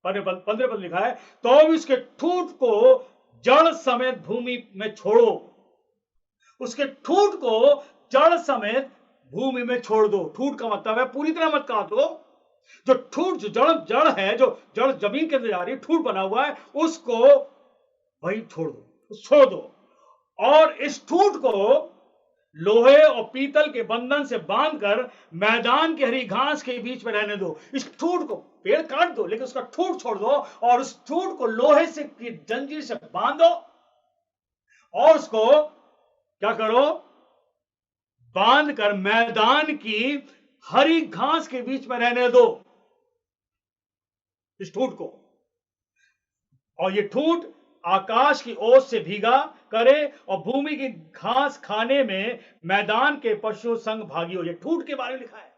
15 पद लिखा है, तो भी उसके ठूंठ को जड़ समेत भूमि में छोड़ो, उसके ठूंठ को जड़ समेत भूमि में छोड़ दो। ठूंठ का मतलब है पूरी तरह मत काटो, जो ठूंठ, जो जड़ है, जो जड़ जमीन के अंदर जा रही है, ठूंठ बना हुआ है, उसको वही छोड़ दो। और इस ठूंठ को लोहे और पीतल के बंधन से बांधकर मैदान की हरी घास के बीच में रहने दो। इस ठूंठ को, पेड़ काट दो लेकिन उसका ठूंठ छोड़ दो, और उस ठूंठ को लोहे से की जंजीर से बांधो और उसको क्या करो, बांधकर मैदान की हरी घास के बीच में रहने दो इस ठूंठ को। और ये ठूंठ आकाश की ओस से भीगा करे और भूमि की घास खाने में मैदान के पशुओं संग भागी हो। ये ठूंठ के बारे में लिखा है।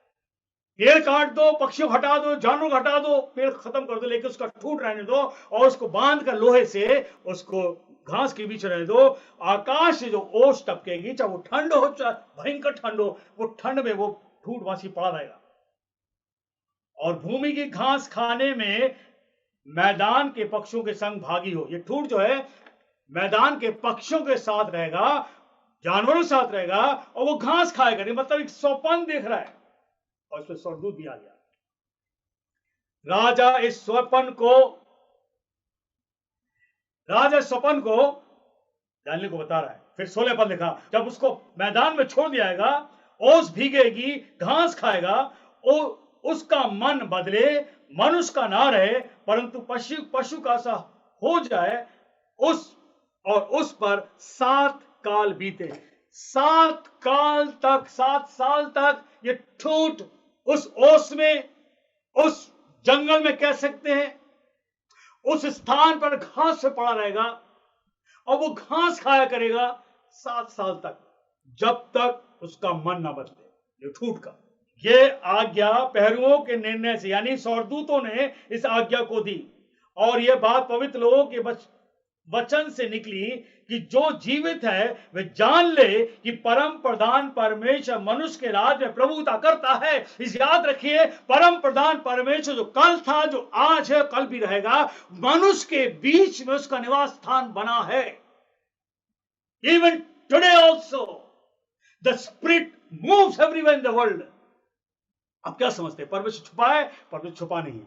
पेड़ काट दो, पक्षियों हटा दो, जानवर हटा दो, पेड़ खत्म कर दो, लेकिन उसका ठूंठ रहने दो और उसको बांध कर लोहे से उसको घास के बीच रहने दो। आकाश से जो ओस टपकेगी, चाहे वो ठंड हो चाहे भयंकर ठंड हो, वो ठंड में वो ठूंठ वासी पड़ा रहेगा। और भूमि की घास खाने में मैदान के पक्षियों के संग भागी हो। ये ठूंठ जो है मैदान के पक्षियों के साथ रहेगा, जानवरों के साथ रहेगा, और वो घास खाएगा। मतलब एक स्वप्न देख रहा है और उसमें स्वर्गदूत भी आ गया। राजा इस स्वप्न को दानियेल को बता रहा है। फिर 16 पद लिखा, जब उसको मैदान में छोड़ दिया जाएगा, ओस भीगेगी, घास खाएगा, उसका मन बदले, मनुष्य का ना रहे परंतु पशु का सा हो जाए, उस पर 7 काल बीते। 7 साल तक ये ठूंठ उस ओस में, उस जंगल में कह सकते हैं, उस स्थान पर घास से पड़ा रहेगा और वो घास खाया करेगा 7 साल तक, जब तक उसका मन ना बदले। ये ठूंठ का ये आज्ञा पहरुओं के निर्णय से, यानी स्वर्गदूतों ने इस आज्ञा को दी, और यह बात पवित्र लोगों के वचन से निकली कि जो जीवित है वे जान ले कि परम प्रधान परमेश्वर मनुष्य के राज में प्रभुता करता है। इस याद रखिए, परम प्रधान परमेश्वर जो कल था, जो आज है, कल भी रहेगा, मनुष्य के बीच में उसका निवास स्थान बना है। Even today also the spirit moves everywhere in the world. आप क्या समझते हैं, परमेश्वर छुपा है? परमेश्वर छुपा नहीं है।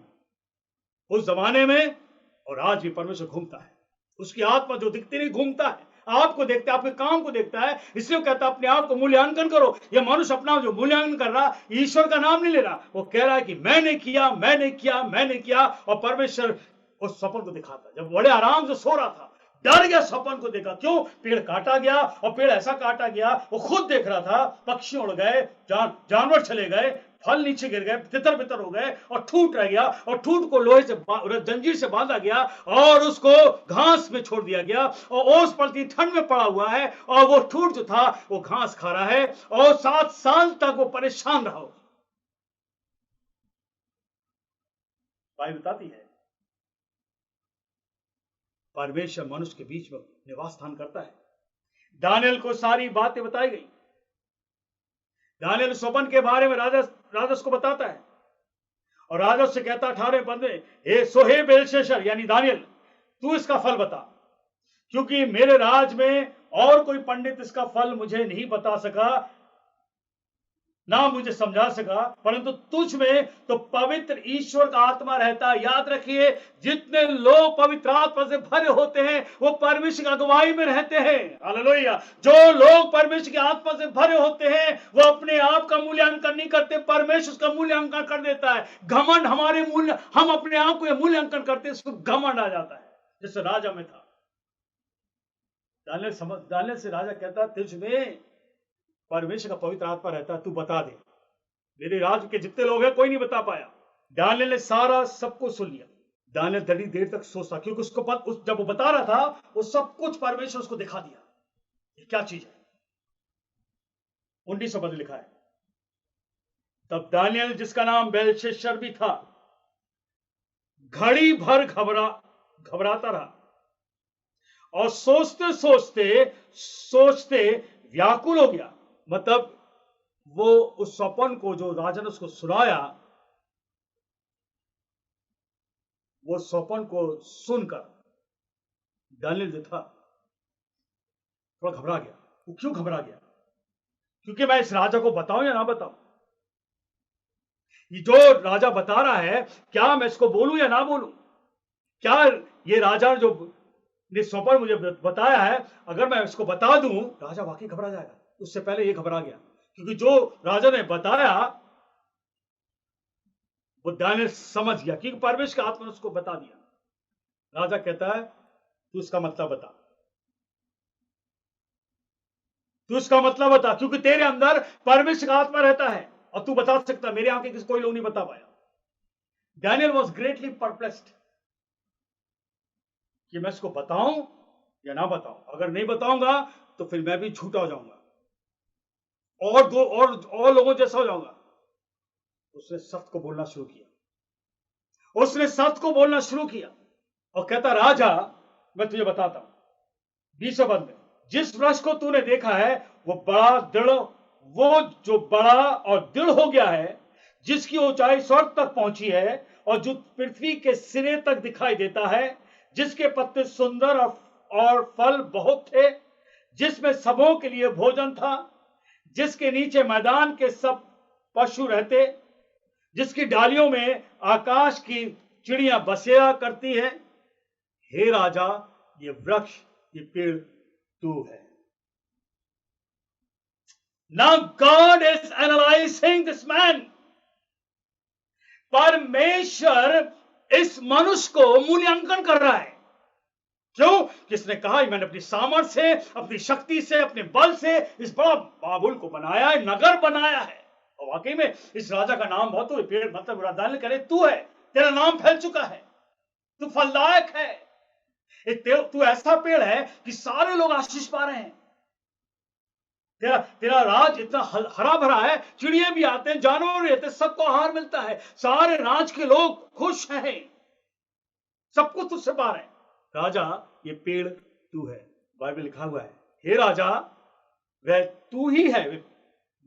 उस जमाने में और आज भी परमेश्वर घूमता है। उसकी आत्मा जो दिखती नहीं घूमता है, आपको देखता है, आपके काम को देखता है। इसलिए वो कहता है अपने आप को मूल्यांकन करो। ये मनुष्य अपना जो मूल्यांकन कर रहा, ईश्वर का नाम नहीं ले रहा, वो कह रहा है कि मैंने किया। और परमेश्वर उस सपन को दिखाता है। जब बड़े आराम से सो रहा था, डर गया, सपन को देखा। क्यों? पेड़ काटा गया, और पेड़ ऐसा काटा गया, वो खुद देख रहा था, पक्षी उड़ गए, जानवर चले गए, फल नीचे गिर गए, तितर बितर हो गए, और ठूंठ रह गया, और ठूंठ को लोहे से जंजीर से बांधा गया और उसको घास में छोड़ दिया गया, और ओस पड़ती ठंड में पड़ा हुआ है, और वो ठूंठ जो था वो घास खा रहा है, और 7 साल तक वो परेशान रहा। बाइबल बताती है परमेश्वर मनुष्य के बीच में निवास स्थान करता है। दानियेल को सारी बातें बताई गई। दानियेल स्वप्न के बारे में राजा उसको बताता है, और राजा उससे कहता 18 पद में, हे बेलशस्सर यानी दानियेल, तू इसका फल बता, क्योंकि मेरे राज में और कोई पंडित इसका फल मुझे नहीं बता सका, ना मुझे समझा सका, परंतु तुझ में तो पवित्र ईश्वर का आत्मा रहता है। याद रखिए, जितने लोग पवित्र आत्मा से भरे होते हैं वो परमेश्वर की अगुवाई में रहते हैं। हालेलुया। जो लोग परमेश्वर की आत्मा से भरे होते हैं वो अपने आप का मूल्यांकन नहीं करते, परमेश्वर का मूल्यांकन कर देता है। घमंड हम अपने आप को मूल्यांकन करते हैं, इसको घमंड आ जाता है, जैसे राजा में था। दानियेल से राजा कहता, तुझ में परमेश्वर का पवित्र आत्मा रहता है, तू बता दे। मेरे राज्य के जितने लोग हैं कोई नहीं बता पाया। दानियेल ने सारा सब कुछ सुन लिया। दानियेल बड़ी देर तक सोचता, क्योंकि उसको जब वो बता रहा था वो सब कुछ परमेश्वर उसको दिखा दिया, ये क्या चीज है। 19 पद लिखा है, तब दानियेल जिसका नाम बेलशस्सर भी था घड़ी भर घबराता रहा, और सोचते व्याकुल हो गया। मतलब वो उस स्वप्न को जो राजा ने उसको सुनाया, वो स्वप्न को सुनकर दानियेल जो था थोड़ा घबरा गया। वो क्यों घबरा गया? क्योंकि मैं इस राजा को बताऊं या ना बताऊं, ये जो राजा बता रहा है क्या मैं इसको बोलूं या ना बोलूं? क्या ये राजा जो ने स्वप्न मुझे बताया है, अगर मैं इसको बता दूं, राजा वाकई घबरा जाएगा। उससे पहले ये घबरा गया, क्योंकि जो राजा ने बताया वो दानियल समझ गया, क्योंकि परमेश्वर का आत्मा ने उसको बता दिया। राजा कहता है तू इसका मतलब बता, तू इसका मतलब बता, क्योंकि तेरे अंदर परमेश्वर का आत्मा रहता है और तू बता सकता। मेरे आंखें किसी कोई लोग नहीं बता पाया। डैनियल वॉज ग्रेटली परप्लेक्स्ड कि मैं इसको बताऊं या ना बताऊं। अगर नहीं बताऊंगा तो फिर मैं भी झूठा हो जाऊंगा और लोगों जैसा हो जाऊंगा। उसने सत्य को बोलना शुरू किया, उसने सत्य को बोलना शुरू किया और कहता, राजा मैं तुझे बताता हूं 20 पद में, जिस वृक्ष को तूने देखा है वो बड़ा दृढ़, वो जो बड़ा और दृढ़ हो गया है, जिसकी ऊंचाई स्वर्ग तक पहुंची है और जो पृथ्वी के सिरे तक दिखाई देता है, जिसके पत्ते सुंदर और फल बहुत थे, जिसमें सबों के लिए भोजन था, जिसके नीचे मैदान के सब पशु रहते, जिसकी डालियों में आकाश की चिड़िया बसेरा करती है। हे राजा, ये वृक्ष, ये पेड़ तू है। Now God is analyzing this man. परमेश्वर इस मनुष्य को मूल्यांकन कर रहा है। क्यों? किसने कहा मैंने अपनी सामर्थ्य से, अपनी शक्ति से, अपने बल से इस बड़ा बाबुल को बनाया है, नगर बनाया है। और वाकई में इस राजा का नाम बहुत, तो पेड़ मतलब दानियल करे तू है, तेरा नाम फैल चुका है, तू फलदायक है, तू ऐसा पेड़ है कि सारे लोग आशीष पा रहे हैं। तेरा राज इतना हरा भरा है, चिड़िया भी आते हैं, जानवर भी आते हैं, सबको आहार मिलता है, सारे राज के लोग खुश हैं, सब कुछ तुझसे पा रहे हैं। राजा, ये पेड़ तू है। बाइबल लिखा हुआ है, हे राजा वह तू ही है,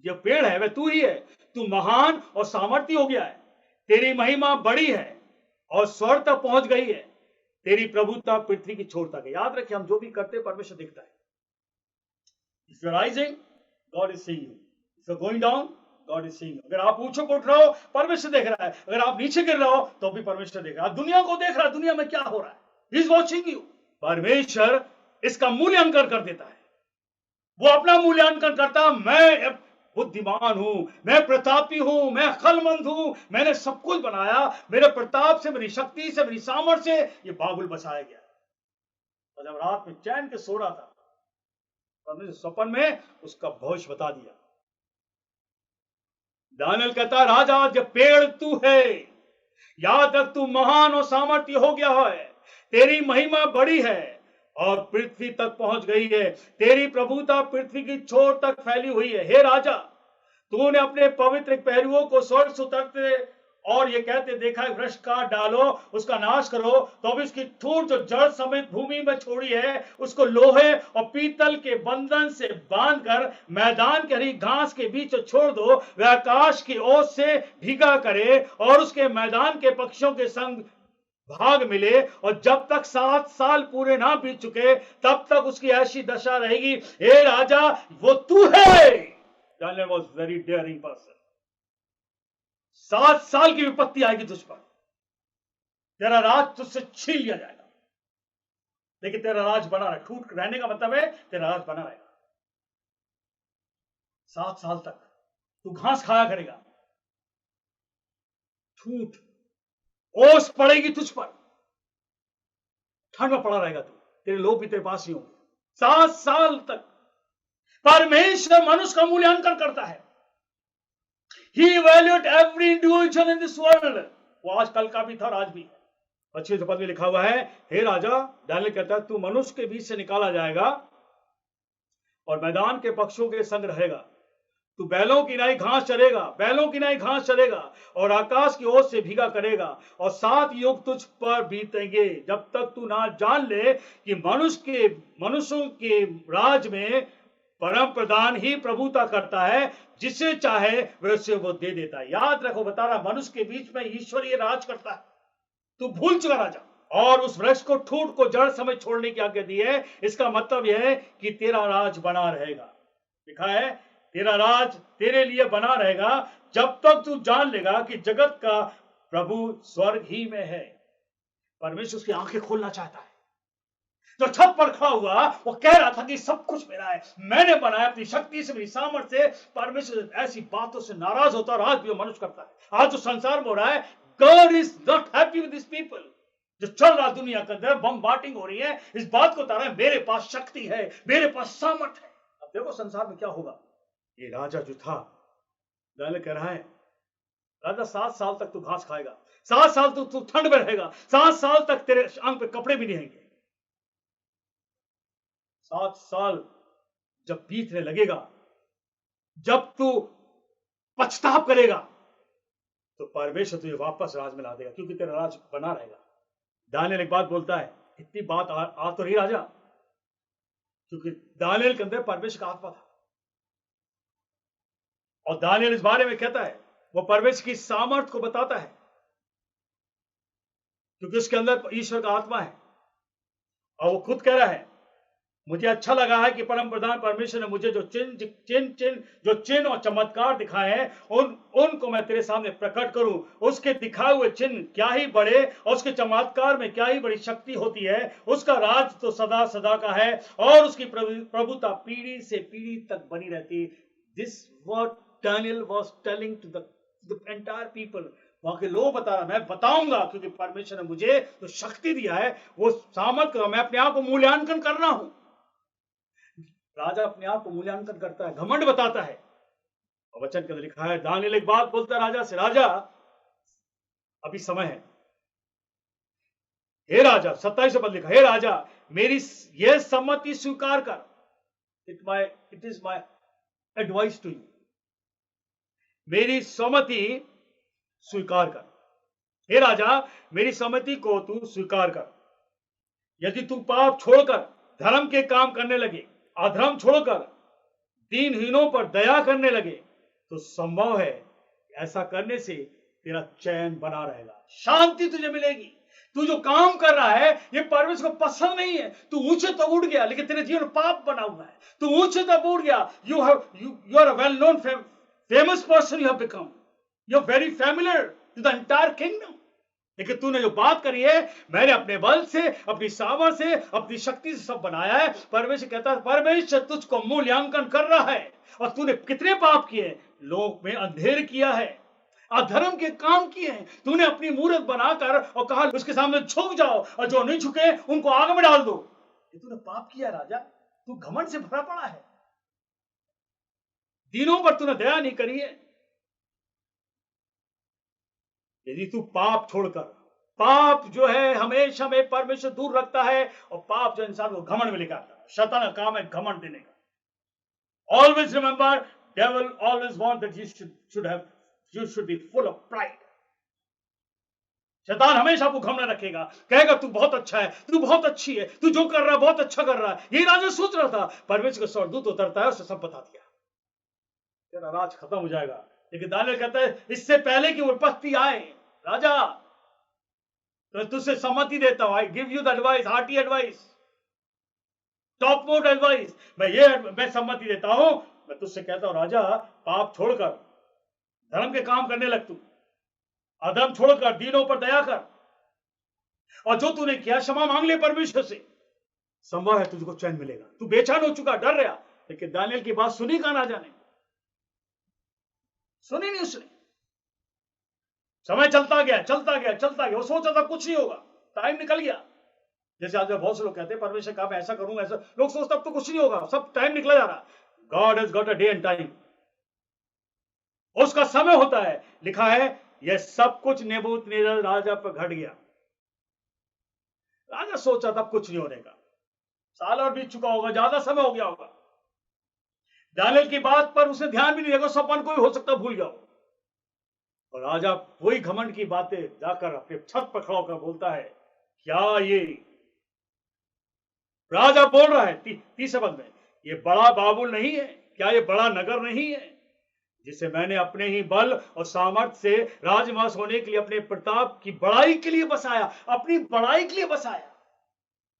जो पेड़ है वह तू ही है। तू महान और सामर्थी हो गया है, तेरी महिमा बड़ी है और स्वर्ग तक पहुंच गई है, तेरी प्रभुता पृथ्वी की छोर तक है। याद रखिए, हम जो भी करते हैं परमेश्वर देखता है। If you're rising, God is seeing you. If you're going down, God is seeing you. अगर आप ऊंचे उठ रहे हो, परमेश्वर देख रहा है। अगर आप नीचे गिर रहे हो तो भी परमेश्वर देख रहा है। दुनिया को देख रहा है, दुनिया में क्या हो रहा है। He is watching you. परमेश्वर इसका मूल्यांकन कर देता है। वो अपना मूल्यांकन करता, मैं बुद्धिमान हूं, मैं प्रतापी हूं, मैं अक्लमंद हूं, मैंने सब कुछ बनाया, मेरे प्रताप से, मेरी शक्ति से, मेरी सामर्थ्य से ये बाबुल बसाया गया। और जब रात में चैन के सो रहा था, स्वप्न में उसका भविष्य बता दिया। दानियल कहता, राजा जब पेड़ तू है, याद रख तू महान और सामर्थ्य हो गया है, तेरी महिमा बड़ी है और पृथ्वी तक पहुंच गई है, तेरी प्रभुता पृथ्वी की छोर तक फैली हुई है। हे राजा, तूने अपने पवित्र पहरुओं को स्वर्ग से उतरते और ये कहते देखा, वृक्ष काट डालो, उसका नाश करो, तो अब इसकी ठूंठ जो जड़ समेत भूमि में छोड़ी है, उसको लोहे और पीतल के बंधन से बांधकर मैदान के हरी घास के बीच छोड़ दो। वह आकाश की ओस से भीगा करे और उसके मैदान के पक्षियों के संग भाग मिले, और जब तक 7 साल पूरे ना बीत चुके तब तक उसकी ऐसी दशा रहेगी। हे राजा, वो तू है। Daniel was very daring person. 7 साल की विपत्ति आएगी तुझ पर, तेरा राज तुझसे छीन लिया जाएगा, लेकिन तेरा राज बना रहे। ठूठ रहने का मतलब है तेरा राज बना रहेगा। 7 साल तक तू घास खाया करेगा, ठूठ ओस पड़ेगी तुझ पर, ठंड में पड़ा रहेगा तू, तेरे लोग भी तेरे पास ही होंगे 7 साल तक। परमेश्वर मनुष्य का मूल्यांकन करता है। He evaluates every individual in this world. वो आज कल का भी था और आज भी है। 25 पद में लिखा हुआ है, हे राजा, दानियल कहता है तू मनुष्य के बीच से निकाला जाएगा और मैदान के पक्षियों के संग रहेगा। तू बैलों की नाई घास चरेगा, बैलों की नाई घास चरेगा और आकाश की ओर से भीगा करेगा, और 7 युग तुझ पर बीतेंगे जब तक तू ना जान ले कि मनुष्यों के राज में परम प्रधान ही प्रभुता करता है, जिसे चाहे वैसे वो दे देता है। याद रखो, बता रहा, मनुष्य के बीच में ईश्वरीय राज करता है। तू भूल चुका राजा, और उस वृक्ष को ठूंठ को जड़ समेत छोड़ने की आज्ञा दी है। इसका मतलब यह है कि तेरा राज बना रहेगा। लिखा है तेरा राज तेरे लिए बना रहेगा जब तक तू जान लेगा कि जगत का प्रभु स्वर्ग ही में है। परमेश्वर उसकी आंखें खोलना चाहता है। जो छत पर खड़ा हुआ वो कह रहा था कि सब कुछ मेरा है, मैंने बनाया अपनी शक्ति से, मेरी सामर्थ्य से। परमेश्वर ऐसी बातों से नाराज होता है और आज भी वो मनुष्य करता है। आज जो संसार में हो रहा है, God is not happy with this people. जो चल रहा दुनिया के अंदर, बमबार्डिंग हो रही है, इस बात को बता रहा है मेरे पास शक्ति है, मेरे पास सामर्थ्य है। अब देखो संसार में क्या होगा। ये राजा जो था, दानियल कह रहा है, राजा 7 साल तक तू घास खाएगा, 7 साल तू ठंड में रहेगा, 7 साल तक तेरे अंग पे कपड़े भी नहीं रहेंगे। 7 साल जब बीतने लगेगा, जब तू पछताव करेगा, तो परमेश्वर तुझे वापस राज में ला देगा, क्योंकि तेरा राज बना रहेगा। दानियल एक बात बोलता है, इतनी बात आ तो रही राजा, क्योंकि दानियल के अंदर परमेश्वर का आत्मा था। और दानियल इस बारे में कहता है, वो परमेश्वर की सामर्थ्य को बताता है, क्योंकि उसके अंदर ईश्वर का आत्मा है। और वो खुद कह रहा है, मुझे अच्छा लगा है कि परम प्रधान परमेश्वर ने मुझे जो चिन्ह और चमत्कार दिखाए हैं, उनको मैं तेरे सामने प्रकट करूं। उसके दिखाए हुए चिन्ह क्या ही बड़े, और उसके चमत्कार में क्या ही बड़ी शक्ति होती है। उसका राज तो सदा सदा का है, और उसकी प्रभुता पीढ़ी से पीढ़ी तक बनी रहती। This what Daniel was telling to the entire people. वहां के लोग बता रहा, मैं बताऊंगा, क्योंकि परमेश्वर ने मुझे जो शक्ति दिया है, वो सामर्थ्य, मैं अपने आप को मूल्यांकन कर रहा हूं। राजा अपने आप को मूल्यांकन करता है, घमंड बताता है। और वचन के अंदर लिखा है, दानियल एक बात बोलता है राजा से, राजा अभी समय है, हे राजा, 27 पद लिखा, हे राजा मेरी यह सम्मति स्वीकार कर। It is my advice to you. मेरी सम्मति स्वीकार कर, हे राजा मेरी सम्मति को तू स्वीकार कर। यदि तू पाप छोड़कर धर्म के काम करने लगे, अधर्म छोड़कर दीनहीनों पर दया करने लगे, तो संभव है ऐसा करने से तेरा चैन बना रहेगा, शांति तुझे मिलेगी। तू जो काम कर रहा है ये परमेश्वर को पसंद नहीं है। तू ऊंचे तो उड़ गया, लेकिन तेरे जीवन पाप बना हुआ है। तू ऊंचे तक उड़ गया, you are a well known famous person, you have become, you are very familiar to the entire kingdom. लेकिन तूने जो बात करी है, मैंने अपने बल से, अपनी सामर्थ से, अपनी शक्ति से सब बनाया है। परमेश्वर कहता है, परमेश्वर तुझको मूल्यांकन कर रहा है, और तूने कितने पाप किए, लोक में अंधेर किया है, अधर्म के काम किए हैं। तूने अपनी मूर्त बनाकर और कहा उसके सामने झुक जाओ, और जो नहीं झुके उनको आग में डाल दो। ये तूने पाप किया राजा, तू घमंड से भरा पड़ा है, दीनों पर तूने दया नहीं करी है। यदि तू पाप छोड़कर, पाप जो है हमेशा में परमेश्वर दूर रखता है, और पाप जो इंसान को घमंड में लेकर आता है, शैतान का काम है घमंड देने का। Always remember, devil always want that you should be full of pride. शैतान हमेशा आपको घमंड रखेगा, कहेगा तू बहुत अच्छा है, तू बहुत अच्छी है, तू जो कर रहा है बहुत अच्छा कर रहा है। यही राजा सोच रहा था। परमेश्वर का स्वर्गदूत उतरता है, उसे सब बता दिया, तेरा राज खत्म हो जाएगा। लेकिन दानियल कहता है, इससे पहले कि विपत्ति आए, राजा तो तुझसे सम्मति देता हूं, I give you the advice, hearty advice, top most advice. मैं सम्मति देता हूं, मैं तुझसे कहता हूं राजा, पाप छोड़कर धर्म के काम करने लग, तू अधर्म छोड़कर दीनों पर दया कर, और जो तूने किया क्षमा मांग ले परमेश्वर से, संभव है तुझको चैन मिलेगा। तू बेचैन हो चुका, डर रहा, लेकिन दानियल की बात सुनी का ना जाने, सुनी नहीं उसने। समय चलता गया चलता गया चलता गया, वो सोचा था कुछ नहीं होगा, टाइम निकल गया। जैसे आज बहुत से लोग कहते हैं परमेश्वर कहा मैं ऐसा करूंगा, ऐसा, लोग सोचते अब तो कुछ नहीं होगा, सब टाइम निकला जा रहा। God has got a day and time, उसका समय होता है। लिखा है यह सब कुछ नेबूकदनेस्सर राजा पर घट गया। राजा सोचा था कुछ नहीं होने का, साल और बीत चुका होगा, ज्यादा समय हो गया होगा। दानियल की बात पर उसने ध्यान भी नहीं दिया, सपन कोई हो सकता भूल गया हो। और राजा वही घमंड की बातें जाकर अपने छत पर खड़ा होकर बोलता है, क्या ये राजा बोल रहा है 30 पद में, ये बड़ा बाबुल नहीं है क्या, ये बड़ा नगर नहीं है जिसे मैंने अपने ही बल और सामर्थ्य से राजवंश होने के लिए, अपने प्रताप की बड़ाई के लिए बसाया, अपनी बड़ाई के लिए बसाया।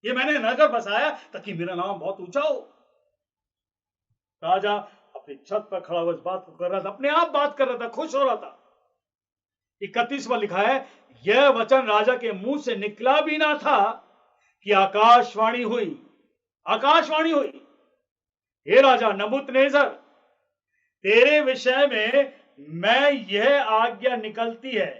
ये मैंने नगर बसाया ताकि मेरा नाम बहुत ऊंचा हो। राजा अपनी छत पर खड़ा हुआ इस बात को कर रहा था, अपने आप बात कर रहा था, खुश हो रहा था। 31 में लिखा है, यह वचन राजा के मुंह से निकला भी ना था कि आकाशवाणी हुई, आकाशवाणी हुई, हे राजा नबूकदनेस्सर, तेरे विषय में मैं यह आज्ञा निकलती है,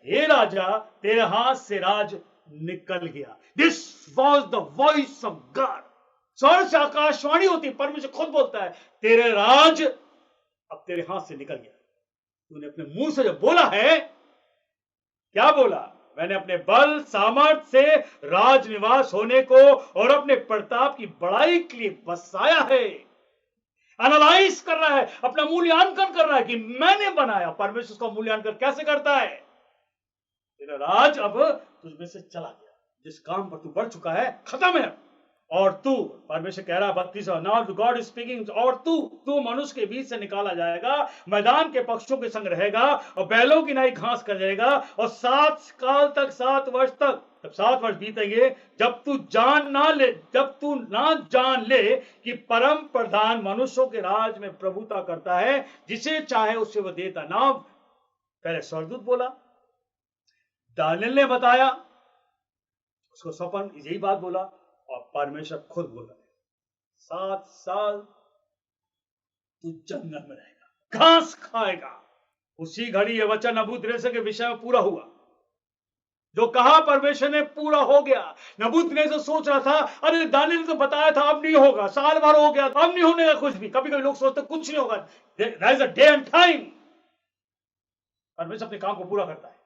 हे राजा, तेरे हाथ से राज निकल गया। This was the voice of God. स्वर्ग से आकाशवाणी होती, परमेश्वर खुद बोलता है, तेरे राज अब तेरे हाथ से निकल गया। तूने अपने मुंह से जो बोला है, क्या बोला? मैंने अपने बल सामर्थ से राजनिवास होने को और अपने प्रताप की बड़ाई के लिए बसाया है। एनालाइज कर रहा है, अपना मूल्यांकन कर रहा है कि मैंने बनाया। परमेश्वर उसका मूल्यांकन कैसे करता है? तेरा राज अब तुझ में से चला गया, जिस काम पर तू बढ़ चुका है खत्म है। और तू, परमेश्वर कह रहा है 32, नाउ गॉड इज स्पीकिंग, और तू मनुष्य के बीच से निकाला जाएगा, मैदान के पक्षियों के संग रहेगा और बैलों की नाई घास कर जाएगा, और 7 साल तक, 7 वर्ष तक, जब 7 वर्ष बीतेंगे, जब तू ना जान ले कि परम प्रधान मनुष्यों के राज में प्रभुता करता है, जिसे चाहे उससे वो देता। ना पहले स्वर्गदूत बोला, दानियेल ने बताया, उसको सपन यही बात बोला, और परमेश्वर खुद बोला, 7 साल तू जंगल में रहेगा, घास खाएगा। उसी घड़ी यह वचन नबूकदनेस्सर के विषय में पूरा हुआ, जो कहा परमेश्वर ने पूरा हो गया। नबूकदनेस्सर सोच रहा था, अरे दानियेल ने तो बताया था अब नहीं होगा, साल भर हो गया, अब नहीं होने का कुछ भी। कभी कभी लोग सोचते कुछ नहीं होगा, there is a day and time. परमेश्वर अपने काम को पूरा करता है,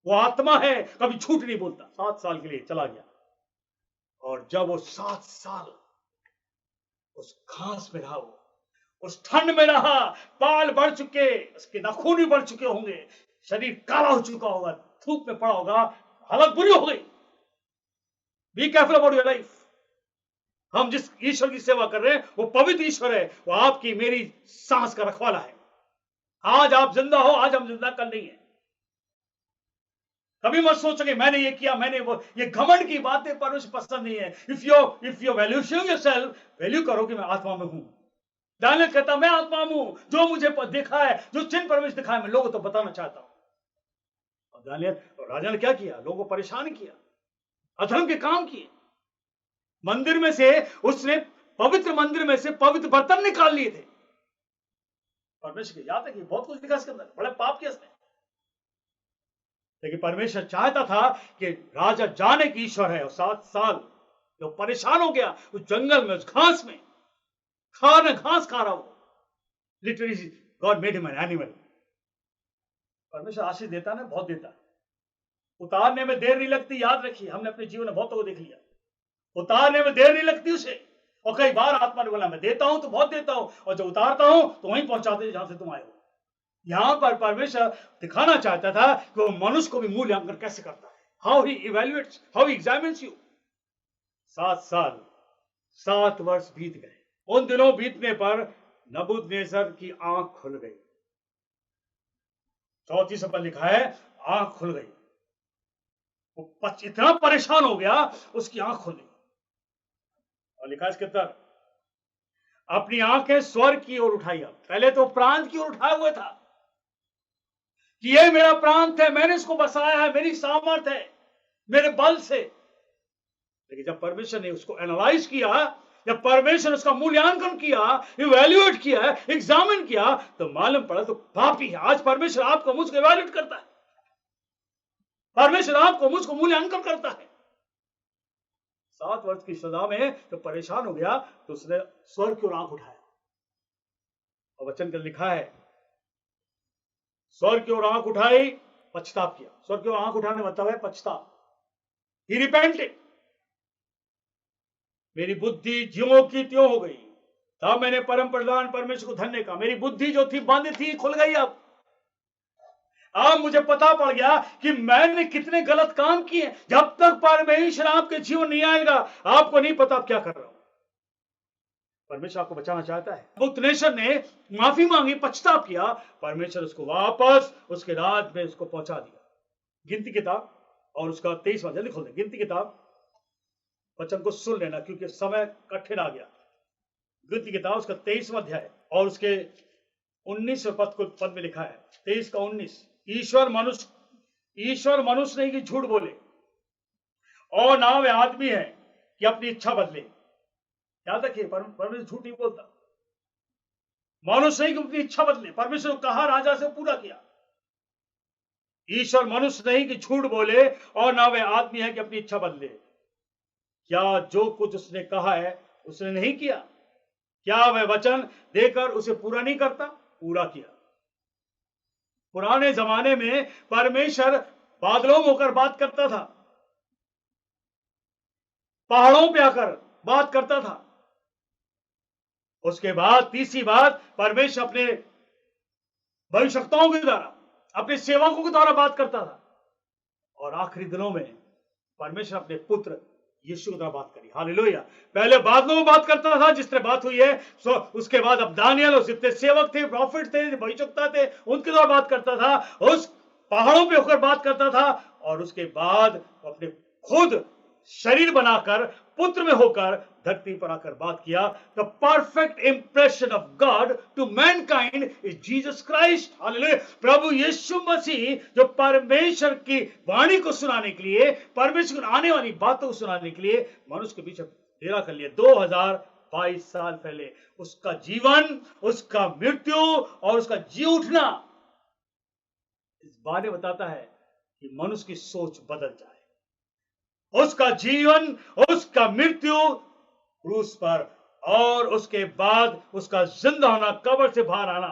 वो आत्मा है, कभी झूठ नहीं बोलता। 7 साल के लिए चला गया, और जब वो 7 साल उस घास में रहा, उस ठंड में रहा, बाल बढ़ चुके, उसके नाखून भी बढ़ चुके होंगे, शरीर काला हो चुका होगा, धूप में पड़ा होगा, हालत बुरी हो गई। Be careful about your life. हम जिस ईश्वर की सेवा कर रहे हैं वो पवित्र ईश्वर है, वो आपकी मेरी सांस का रखवाला है। आज आप जिंदा हो, आज हम जिंदा, कल नहीं है। कभी मत सोचोगे मैंने ये किया, मैंने वो, ये घमंड की बातें परमेश्वर पसंद नहीं है। If you valuing yourself, value करो कि मैं आत्मा में हूं। दानियेल कहता मैं आत्मा में हूं, जो मुझे देखा है, जो चिन्ह परमेश्वर दिखाया, मैं लोगों को तो बताना चाहता हूं। और दानियेल और राजा ने क्या किया? लोगों को परेशान किया, अधर्म के काम किए। मंदिर में से उसने, पवित्र मंदिर में से पवित्र बर्तन निकाल लिए थे। परमेश्वर को याद है कि बहुत कुछ लिखा इसके अंदर, बड़े पाप किए इसने। लेकिन परमेश्वर चाहता था कि राजा जाने की ईश्वर है। और 7 साल जो परेशान हो गया उस जंगल में, उस घास में, घास खा रहा हो। Literally God made him an animal. परमेश्वर आशीष देता ना, बहुत देता। उतारने में देर नहीं लगती, याद रखिए, हमने अपने जीवन में बहुतों को देख लिया, उतारने में देर नहीं लगती उसे। और कई बार आत्मा ने बोला मैं देता हूं तो बहुत देता हूं, और जब उतारता हूं तो वहीं पहुंचाते जहां से तुम आए हो। यहां पर परमेश्वर दिखाना चाहता था कि वो मनुष्य को भी मूल्यांकन कैसे करता है, how he evaluates, how he examines you. 7 साल, 7 वर्ष बीत गए। उन दिनों बीतने पर नबूकदनेस्सर की आंख खुल गई। 34 पर लिखा है आंख खुल गई। वो इतना परेशान हो गया, उसकी आंख खुल गई। और लिखा इसके अंदर, अपनी आंखें स्वर्ग की ओर उठाई। पहले तो प्रांत की ओर उठाए हुए था कि ये मेरा प्रांत है, मैंने इसको बसाया है, मेरी सामर्थ है, मेरे बल से। लेकिन जब परमेश्वर ने उसको एनालाइज किया, जब परमेश्वर ने उसका मूल्यांकन किया, इवैल्यूएट किया, एग्जामिन किया, तो मालूम पड़ा तो पापी है। आज परमेश्वर आपको मुझको इवैल्यूएट करता है, परमेश्वर आपको मुझको मूल्यांकन करता है। 7 वर्ष की सजा में जब परेशान हो गया तो उसने स्वर्ग की ओर आंख उठाया, और वचन का लिखा है स्वर्ग की ओर आंख उठाई, पछताप किया। स्वर्ग की ओर आंख उठाने मतलब है पछताप। ही रिपेंटेड। मेरी बुद्धि ज्यों की त्यों हो गई। तब मैंने परम प्रधान परमेश्वर को धन्य कहा। मेरी बुद्धि जो थी बंद थी, खुल गई। अब मुझे पता पड़ गया कि मैंने कितने गलत काम किए। जब तक परमेश्वर आपके जीवन नहीं आएगा, आपको नहीं पता आप क्या कर रहे हो। परमेश्वर आपको बचाना चाहता है। नबूकदनेस्सर ने माफी मांगी, पछताप किया, परमेश्वर उसको वापस उसके राज में उसको पहुंचा दिया। गिनती किताब और उसका 23वां अध्याय खोल दें। गिनती किताब, वचन को सुन लेना क्योंकि समय कठिन आ गया। गिनती किताब उसका 23वां अध्याय और उसके 19वें पद में लिखा है, 23 का 19। ईश्वर मनुष्य नहीं कि झूठ बोले, और ना वे आदमी है कि अपनी इच्छा बदले। याद रखिए, परमेश्वर झूठ नहीं बोलता। मनुष्य नहीं कि अपनी इच्छा बदले, परमेश्वर ने कहा, राजा से पूरा किया। ईश्वर मनुष्य नहीं कि झूठ बोले, और ना वे आदमी है कि अपनी इच्छा बदले। क्या जो कुछ उसने कहा है उसने नहीं किया? क्या वह वचन देकर उसे पूरा नहीं करता? पूरा किया। पुराने जमाने में परमेश्वर बादलों में होकर बात करता था, पहाड़ों पे आकर बात करता था। उसके बाद तीसरी बात, परमेश्वर अपने भविष्यवक्ताओं के द्वारा, अपने सेवकों के द्वारा बात करता था। और आखिरी दिनों में परमेश्वर अपने पुत्र यीशु के द्वारा बात करी। हालेलुया। पहले बादलों में बात करता था, जिस तरह बात हुई है। उसके बाद अब दानियल और जितने सेवक थे, प्रॉफिट थे, भविष्यवक्ता थे, उनके द्वारा बात करता था। उस पहाड़ों पे होकर बात करता था, और उसके बाद अपने खुद शरीर बनाकर, पुत्र में होकर धरती पर आकर बात किया। The perfect impression of God to mankind is Jesus Christ. हालेलुया। प्रभु यीशु मसीह जो परमेश्वर की वाणी को सुनाने के लिए, परमेश्वर को आने वाली बातों को सुनाने के लिए मनुष्य के बीच डेरा कर लिया 2022 साल पहले। उसका जीवन, उसका मृत्यु और उसका जी उठना इस बारे में बताता है कि मनुष्य की सोच बदल जाए। उसका जीवन, उसका मृत्यु क्रूस पर, और उसके बाद उसका जिंदा होना, कब्र से बाहर आना,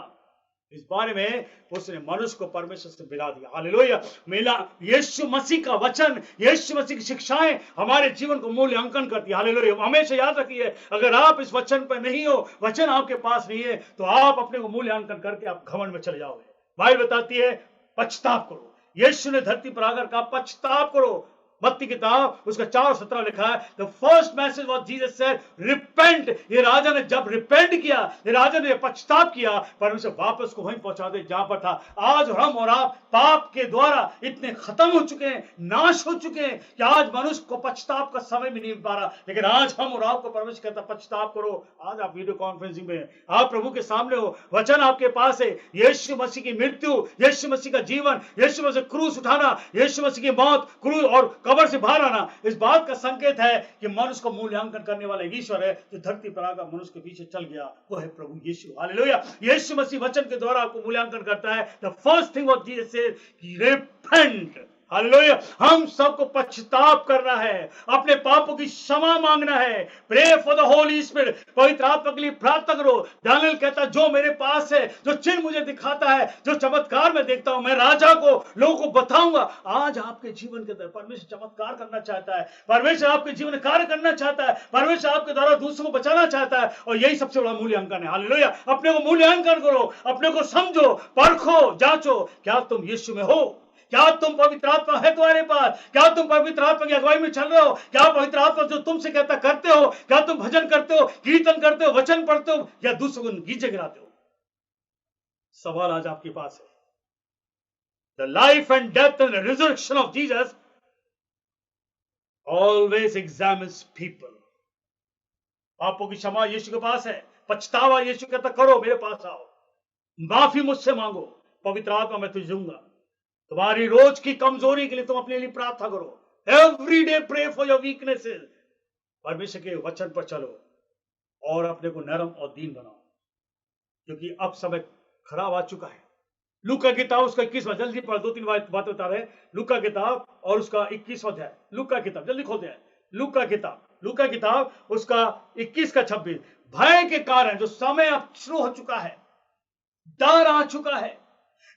इस बारे में उसने मनुष्य को परमेश्वर से मिला दिया। हालेलुया। मिला। यीशु मसीह का वचन, यीशु मसीह की शिक्षाएं हमारे जीवन को मूल्यांकन करती है। हालेलुया। हमेशा याद रखिए, अगर आप इस वचन पर नहीं हो, वचन आपके पास नहीं है, तो आप अपने को मूल्यांकन करके आप घमंड में चले जाओगे। बाइबल बताती है, पछताप करो। यीशु ने धरती पर आकर कहा, पछताप करो। मत्ती किताब उसका 4:17 लिखा है, the first message what Jesus said, repent. ये राजा ने जब रिपेंट किया, ये राजा ने पश्चाताप किया, परमेश्वर वापस को वहीं पहुंचा दे जहां पर था। आज हम और आप पाप के द्वारा इतने खत्म हो चुके हैं, नाश हो चुके हैं, कि आज मनुष्य को पश्चाताप का समय भी नहीं मिल पा रहा। लेकिन आज हम और आपको परमेश्वर कहता, पश्चाताप करो। आज आप वीडियो कॉन्फ्रेंसिंग में, आप प्रभु के सामने हो, वचन आपके पास है। यीशु मसीह की मृत्यु, यीशु मसीह का जीवन, यीशु मसीह क्रूस उठाना, यीशु मसीह की मौत, क्रूस और कब्र से बाहर आना, इस बात का संकेत है कि मनुष्य को मूल्यांकन करने वाला ईश्वर है, जो धरती पर आकर मनुष्य के पीछे चल गया, वो है प्रभु यीशु। हालेलुया। यीशु मसीह वचन के द्वारा आपको मूल्यांकन करता है। The first thing what Jesus said, repent. Hallelujah. हम सबको पश्चाताप करना है, अपने पापों की क्षमा मांगना है। Pray for the holy spirit. पवित्र आत्मा के लिए प्रार्थना करो। दानियल कहता, जो मेरे पास है, जो चिन्ह मुझे दिखाता है, जो चमत्कार मैं देखता हूं, मैं राजा को, लोगों को बताऊंगा। आज आपके जीवन के अंदर परमेश्वर चमत्कार करना चाहता है, परमेश्वर आपके जीवन में कार्य करना चाहता है, परमेश्वर आपके द्वारा दूसरों को बचाना चाहता है, और यही सबसे बड़ा मूल्यांकन है। हालेलुया। अपने को मूल्यांकन करो, अपने को समझो, परखो, जांचो, क्या तुम यीशु में हो? क्या तुम पवित्र आत्मा है तुम्हारे पास? क्या तुम पवित्र आत्मा की अगुवाई में चल रहे हो? क्या पवित्र आत्मा जो तुमसे कहता करते हो? क्या तुम भजन करते हो, कीर्तन करते हो, वचन पढ़ते हो, या दूसरों को गीचे गिराते हो? सवाल आज आपके पास है। The life and death and resurrection of Jesus always examines people. पापों की क्षमा यीशु के पास है, पछतावा यीशु कहता करो, मेरे पास आओ, माफी मुझसे मांगो, पवित्र आत्मा मैं तुझे दूंगा। तुम्हारी रोज की कमजोरी के लिए तुम अपने लिए प्रार्थना करो। Every day pray for your weaknesses. परमेश्वर के वचन पर चलो और अपने को नरम और दीन बनाओ, क्योंकि अब समय खराब आ चुका है। लूका किताब उसका 21वां, जल्दी पढ़, 2-3 बात बता रहे। लूका किताब और उसका 21वां अध्याय। लूका किताब जल्दी खोलते हैं। लूका किताब उसका 21 का 26। भय के कारण जो समय अब शुरू हो चुका है, डर आ चुका है,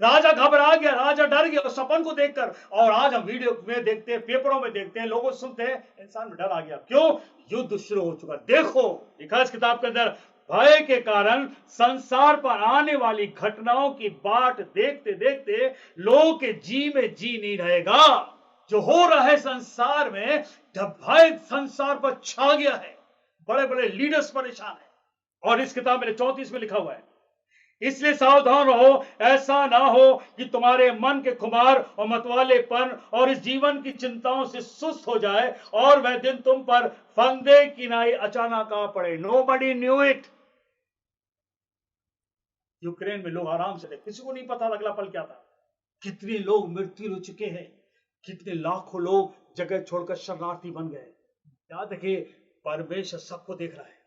राजा घबरा गया, राजा डर गया सपन को देखकर। और आज हम वीडियो में देखते हैं, पेपरों में देखते हैं, लोगों सुनते हैं, इंसान में डर आ गया। क्यों? युद्ध शुरू हो चुका। देखो लिखा इस किताब के अंदर, भय के कारण संसार पर आने वाली घटनाओं की बाट देखते देखते लोगों के जी में जी नहीं रहेगा। जो हो रहा है संसार में, भय संसार पर छा गया है, बड़े बड़े लीडर्स परेशान है। और इस किताब में 34 में लिखा हुआ है, इसलिए सावधान रहो, ऐसा ना हो कि तुम्हारे मन के खुमार और मतवालेपन और इस जीवन की चिंताओं से सुस्त हो जाए, और वह दिन तुम पर फंदे की नाई अचानक आ पड़े। Nobody knew it. यूक्रेन में लोग आराम से थे, किसी को नहीं पता अगला पल क्या था। कितने लोग मृत्यु हो चुके हैं, कितने लाखों लोग जगह छोड़कर शरणार्थी बन गए। याद रखिए, परमेश्वर सबको देख रहा है,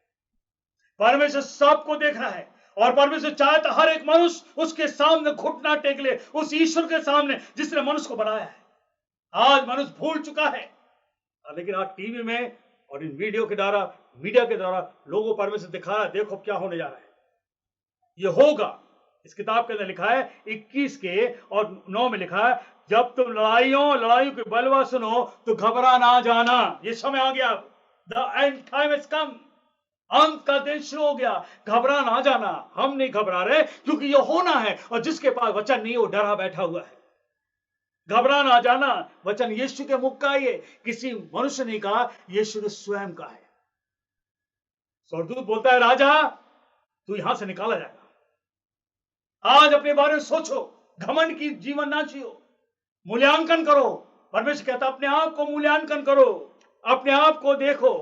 परमेश्वर सबको देख रहा है, और परमेश्वर चाहता हर एक मनुष्य उसके सामने घुटना टेक ले, उस ईश्वर के सामने जिसने मनुष्य को बनाया है। आज मनुष्य भूल चुका है, लेकिन आज टीवी में और इन मीडिया के द्वारा लोगों को परमेश्वर दिखा रहा है, देखो क्या होने जा रहा है, ये होगा। इस किताब के अंदर लिखा है 21 के और 9 में लिखा है, जब तुम लड़ाइयों की बलवा सुनो तो घबरा ना जाना। ये समय आ गया, the end time has come, अंत का दिन शुरू हो गया, घबरा ना जाना। हम नहीं घबरा रहे क्योंकि ये होना है, और जिसके पास वचन नहीं वो डरा बैठा हुआ है। घबरा ना जाना वचन यीशु के मुख का है, किसी मनुष्य ने कहा, यीशु ने स्वयं का है। स्वर्गदूत बोलता है, राजा तू यहां से निकाला जाएगा। आज अपने बारे में सोचो, घमंड की जीवन ना जियो, मूल्यांकन करो। परमेश्वर कहता अपने आप को मूल्यांकन करो, अपने आप को देखो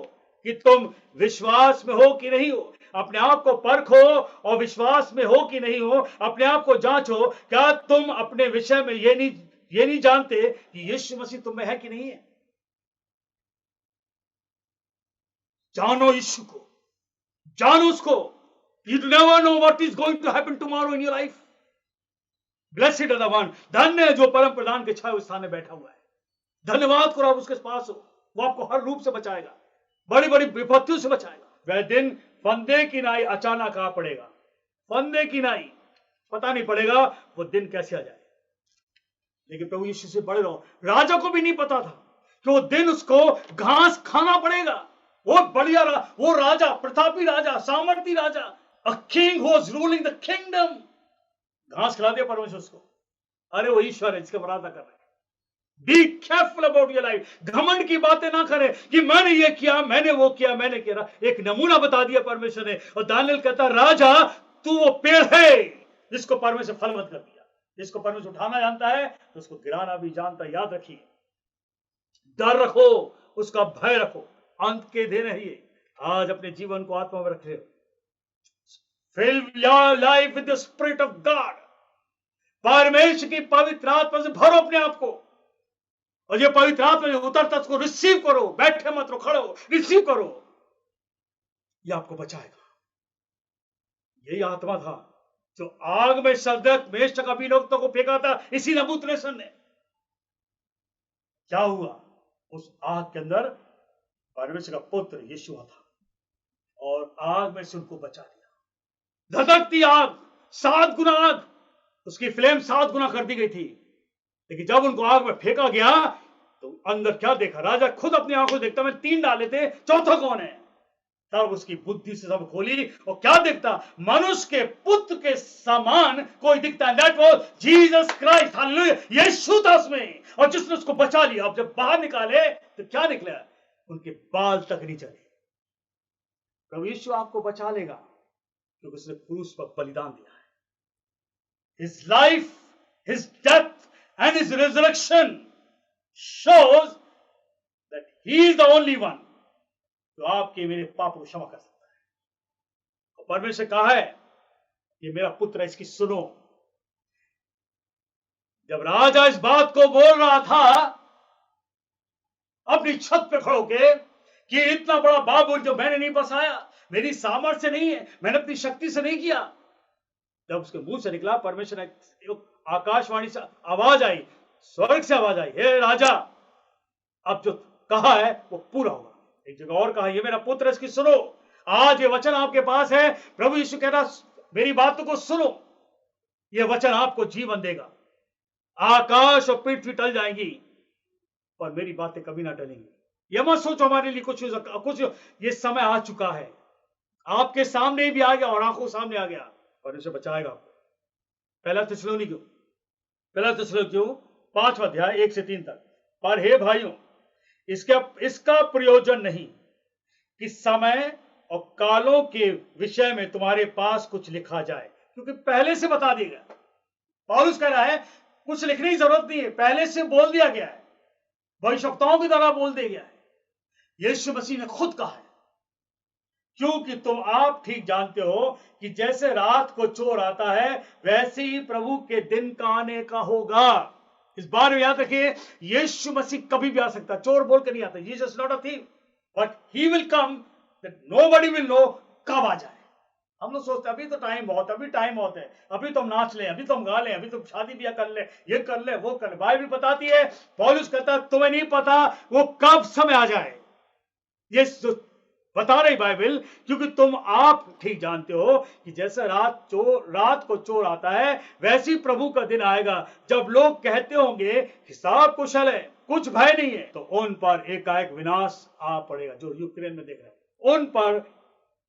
कि तुम विश्वास में हो कि नहीं हो, अपने आप को परखो और विश्वास में हो कि नहीं हो, अपने आप को जांचो। क्या तुम अपने विषय में ये नहीं जानते कि यीशु मसीह तुम में है कि नहीं है? जानो यीशु को, जानो उसको। You never know what is going to happen tomorrow in your life. Blessed are the one, धन्य है जो परम प्रधान के छाए स्थान में बैठा हुआ है। धन्यवाद करो, आप उसके पास हो, वो आपको हर रूप से बचाएगा, बड़ी बड़ी विपत्तियों से बचाएगा। वह दिन फंदे की नाई अचानक आ पड़ेगा, फंदे की नाई, पता नहीं पड़ेगा वो दिन कैसे आ जाए। लेकिन प्रभु यीशु से बड़े रहो। राजा को भी नहीं पता था कि वो दिन उसको घास खाना पड़ेगा। वो बढ़िया वो राजा, प्रतापी राजा, सामर्थी राजा, a king who was ruling the kingdom, घास खिला दिया परमेश्वर उसको। अरे वो ईश्वर है जिसका बराबर कर रहे हैं। Be careful about your life. घमंड की बातें ना करें कि मैंने ये किया, मैंने वो किया, मैंने किया। एक नमूना बता दिया परमेश्वर ने, और दानिएल कहता, राजा तू वो पेड़ है जिसको परमेश्वर फल मत कर दिया। जिसको परमेश्वर उठाना जानता है तो उसको गिराना भी जानता है। याद रखिए, डर रखो, उसका भय रखो। अंत के दिन है ये। आज अपने जीवन को आत्मा में रख रहे हो। Fill your life with the Spirit of God. परमेश्वर की पवित्र आत्मा से भरो अपने आप को, और ये पवित्र आत्मा जो उतरता है उसको रिसीव करो। बैठे मत रहो, खड़े हो, रिसीव करो। ये आपको बचाएगा। यही आत्मा था जो आग में शद्रक, मेशक, अबेदनगो को फेंका था इसी नबूकदनेस्सर ने। क्या हुआ? उस आग के अंदर परमेश्वर का पुत्र यीशु था, और आग में से उनको बचा दिया। धधकती आग, 7 गुना आग, उसकी फ्लेम 7 गुना कर दी गई थी। लेकिन जब उनको आग में फेंका गया तो अंदर क्या देखा? राजा खुद अपनी आंखों से देखता, मैं 3 डाले थे, चौथा कौन है? तब उसकी बुद्धि से सब खोली, और क्या दिखता? मनुष्य के पुत्र के समान कोई दिखता है। That was Jesus Christ. हालेलुया। यीशु था उसमें, और जिसने उसको बचा लिया। अब जब बाहर निकाले तो क्या निकला? उनके बाल तक नहीं चले। प्रभु यीशु आपको बचा लेगा क्योंकि उसने क्रूस पर बलिदान दिया है। His life, his death and his resurrection shows that he is the only one जो आपके मेरे पापों को क्षमा कर सकता है। और परमेश्वर कहा है, ये मेरा पुत्र है, इसकी सुनो। जब राजा इस बात को बोल रहा था अपनी छत पे खड़ो के कि इतना बड़ा बाबुल जो मैंने नहीं बसाया, मेरी सामर्थ्य से नहीं है, मैंने अपनी शक्ति से नहीं किया, जब उसके मुंह से निकला परमेश्वर ने आकाशवाणी से आवाज आई, स्वर्ग से आवाज आई, हे राजा, अब जो कहा है वो पूरा होगा। एक जगह और कहा, ये मेरा पुत्र है, इसकी सुनो। आज ये वचन आपके पास है। प्रभु यीशु कह रहा, मेरी बातों को सुनो, ये वचन आपको जीवन देगा। आकाश और पृथ्वी टल जाएंगी पर मेरी बातें कभी ना टलेंगी। ये मत सोचो हमारे लिए कुछ ये समय आ चुका है, आपके सामने भी आ गया और आंखों सामने आ गया, परमेश्वर बचाएगा आपको। पहला थिस्सलुनीकियों 5वां अध्याय 1 से 3 तक। पर हे भाइयों, इसका प्रयोजन नहीं कि समय और कालों के विषय में तुम्हारे पास कुछ लिखा जाए, क्योंकि पहले से बता दिया गया। पौलुस कह रहा है कुछ लिखने की जरूरत नहीं है, पहले से बोल दिया गया है, भविष्यवक्ताओं की तरह बोल दिया गया है। यीशु मसीह ने खुद कहा है क्योंकि तुम आप ठीक जानते हो कि जैसे रात को चोर आता है वैसे ही प्रभु के दिन का आने का होगा। इस बार में याद रखिए, यीशु मसीह कभी भी आ सकता है, चोर बोल के नहीं आता। Jesus not a thief, but he will come that nobody will know कब आ जाए। हम लोग सोचते हैं अभी तो टाइम बहुत, अभी टाइम बहुत है, अभी तो हम नाच लें, अभी तो हम गा लें, अभी तो शादी ब्याह कर ले, ये कर ले, वो कर ले। बाइबल बताती है, पौलुस कहता है तुम्हें नहीं पता वो कब समय आ जाए। ये बता रही बाइबल, क्योंकि तुम आप ठीक जानते हो कि जैसे रात को चोर आता है वैसे ही प्रभु का दिन आएगा जब लोग कहते होंगे हिसाब कुशल है, कुछ भय नहीं है, तो उन पर एकाएक विनाश आ पड़ेगा। जो यूक्रेन में देख रहे हैं, उन पर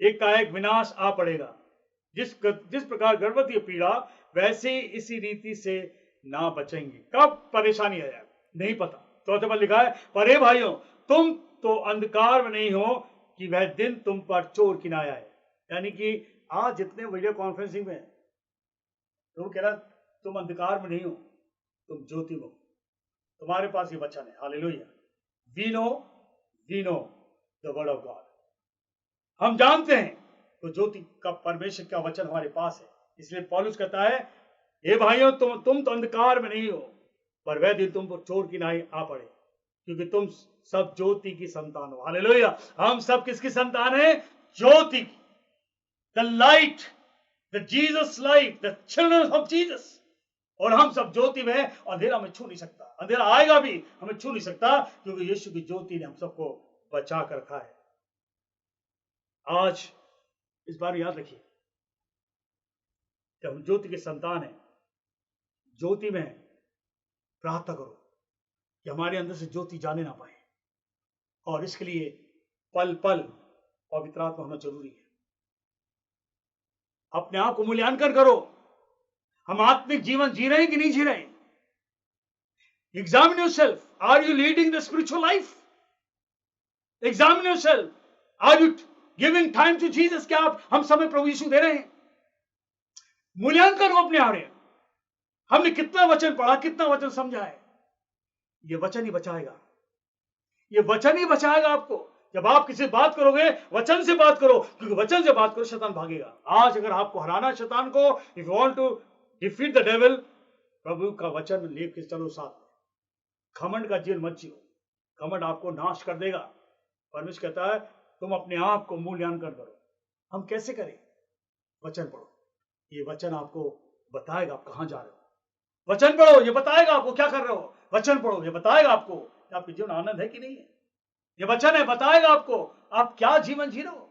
एकाएक विनाश आ पड़ेगा। जिस प्रकार गर्भवती पीड़ा, वैसे ही इसी रीति से ना बचेंगे। कब परेशानी आया नहीं पता। चौथे पर लिखा है, पर हे भाइयों तुम तो अंधकार में नहीं हो कि वह दिन तुम पर चोर की ना आए। यानी कि आज जितने वीडियो कॉन्फ्रेंसिंग में तो कह रहा तुम अंधकार में नहीं हो, तुम ज्योति में हो, तुम्हारे पास ये वचन है। Hallelujah. We know the word of God. हम जानते हैं तो ज्योति का परमेश्वर का वचन हमारे पास है। इसलिए पौलुस कहता है, हे भाइयों तुम तो अंधकार में नहीं हो, पर वह दिन तुम पर चोर की नाई आ पड़े, क्योंकि तुम सब ज्योति की संतान हो। हालेलुया। हम सब किसकी संतान है? ज्योति की। The light, the Jesus light, the children of Jesus. और हम सब ज्योति में, अंधेरा हमें छू नहीं सकता, अंधेरा आएगा भी हमें छू नहीं सकता, क्योंकि यीशु की ज्योति ने हम सबको बचा कर रखा है। आज इस बार याद रखिए, जब हम ज्योति के संतान हैं, ज्योति में प्रार्थना करो कि हमारे अंदर से ज्योति जाने ना पाए, और इसके लिए पल पल पवित्र आत्मा होना जरूरी है। अपने आप को मूल्यांकन करो, हम आत्मिक जीवन जी रहे हैं कि नहीं जी रहे? Examine yourself, are you leading the spiritual life? Examine yourself, are you giving time to Jesus? क्या आप हम समय प्रभु यीशु दे रहे हैं? मूल्यांकन हो अपने आगे। हमने कितना वचन पढ़ा, कितना वचन समझा है? ये वचन ही बचाएगा, ये वचन ही बचाएगा आपको। जब आप किसी से बात करोगे, वचन से बात करो, क्योंकि वचन से बात करो शैतान भागेगा। आज अगर आपको हराना शैतान को, if you want to defeat the devil, प्रभु का वचन लेके चलो साथ में। घमंड का जीवन मत जियो, घमंड आपको नाश कर देगा। परमेश्वर कहता है तुम अपने आप को मूल्यांकन करो। हम कैसे करें? वचन पढ़ो, ये वचन आपको बताएगा आप कहां जा रहे हो। वचन पढ़ो, ये बताएगा आपको क्या कर रहे हो। वचन पढ़ो, ये बताएगा आपको कि आपके जीवन आनंद है कि नहीं है। ये वचन है, बताएगा आपको आप क्या जीवन जी रहे हो।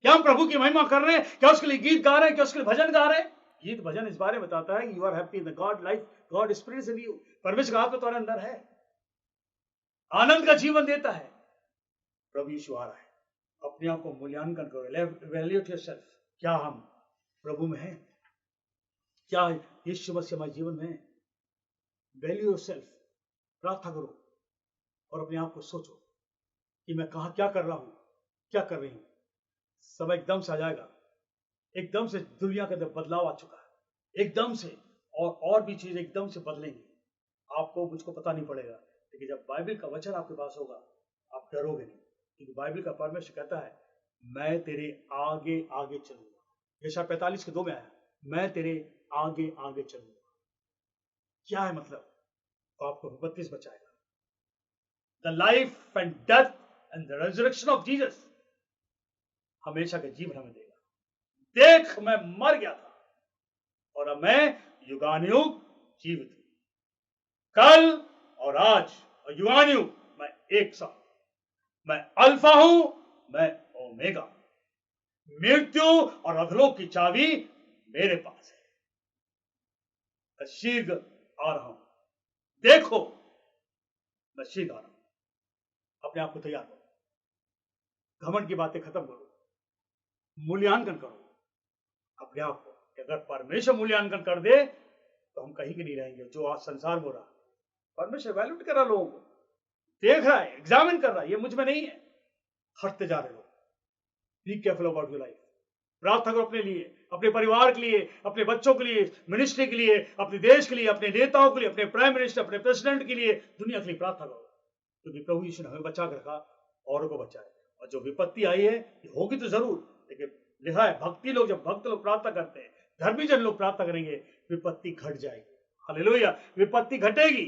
क्या हम प्रभु की महिमा कर रहे हैं? क्या उसके लिए गीत गा रहे हैं? क्या उसके लिए भजन गा रहे हैं? गीत भजन इस बारे में बताता है you are happy in the God life, God spirit in you. परमेश्वर का आत्मा तुम्हारे अंदर है, आनंद का जीवन देता है। प्रभु यीशु आ रहा है, अपने आप को मूल्यांकन करो, इवैल्यूएट योरसेल्फ। क्या हम प्रभु में हैं? क्या यीशु मसीह हमारे जीवन में है? वैल्यू योरसेल्फ, प्रार्थना करो और अपने आप को सोचो कि मैं कहां क्या कर रहा हूं, क्या कर रही हूं। समय एकदम से आ जाएगा, एकदम से दुनिया के अंदर बदलाव आ चुका है, एकदम से, और भी चीजें एकदम से बदलेंगी। आपको मुझको पता नहीं पड़ेगा, लेकिन जब बाइबल का वचन आपके पास होगा आप डरोगे नहीं, क्योंकि बाइबल का परमेश्वर कहता है मैं तेरे आगे आगे चलूंगा। यशायाह 45:2 में आया, मैं तेरे आगे आगे चलूंगा। क्या है मतलब? तो आपको विपत्ति से बचाएगा। The life and death and the resurrection of Jesus, हमेशा का जीवन हमें देगा। देख मैं मर गया था और अब मैं युगानुयुग जीवित हूं। कल और आज और युगानुयुग मैं एक साथ। मैं अल्फा हूं, मैं ओमेगा। मृत्यु और अधोलोक की चाबी मेरे पास है। मैं शीघ्र आ रहा हूं, देखो मैं शीघ्र आ रहा हूं। अपने आप को तैयार करो, घमंड की बातें खत्म करो, मूल्यांकन करो अपने आप को। अगर परमेश्वर मूल्यांकन कर दे तो हम कहीं के नहीं रहेंगे। जो आज संसार में हो रहा, परमेश्वर वैल्यूट कर रहा, लोगों को देख रहा है, एग्जामिन कर रहा है, ये मुझ में नहीं है, हटते जा रहे लोग। Be careful about your life. प्रार्थना करो अपने लिए, अपने परिवार के लिए, अपने बच्चों के लिए, मिनिस्ट्री के लिए, अपने देश के लिए, अपने नेताओं के लिए, अपने प्राइम मिनिस्टर, अपने प्रेसिडेंट के लिए, दुनिया के लिए प्रार्थना करो, क्योंकि प्रभु यीशु ने हमें बचा कर रखा, औरों को बचाए। और जो विपत्ति आई है ये होगी तो जरूर, लेकिन लिखा है भक्ति लोग, जब भक्त लोग प्रार्थना करते हैं, धर्मी जन लोग प्रार्थना करेंगे, विपत्ति घट जाएगी। हालेलुया, विपत्ति घटेगी,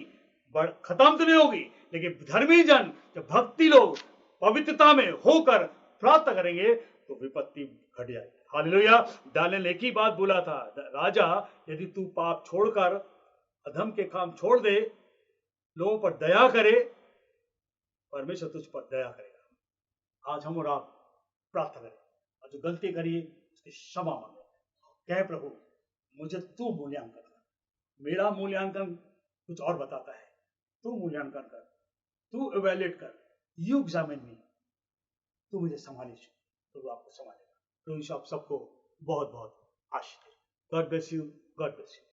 खत्म तो नहीं होगी, लेकिन धर्मी जन, जब भक्ति लोग पवित्रता में होकर प्रार्थना करेंगे तो विपत्ति घट जाएगी। हालेलुया। दानियेल ने एक ही बात बोला था, राजा यदि तू पाप छोड़कर अधर्म के काम छोड़ दे, लोगों पर दया करे, परमेश्वर तुझ पर दया करेगा। आज हम और आप प्रार्थना करें और जो गलती करिए उसकी क्षमा मांगे, कहे प्रभु मुझे तू मूल्यांकन कर, मेरा मूल्यांकन कुछ और बताता है, तू मूल्यांकन कर, तू इवैल्यूएट कर, यू एग्जामिन मी, तू मुझे संभालिए, तो आपको संभालेगा। तो आप सबको बहुत बहुत आशीष दे। God bless you, God bless you.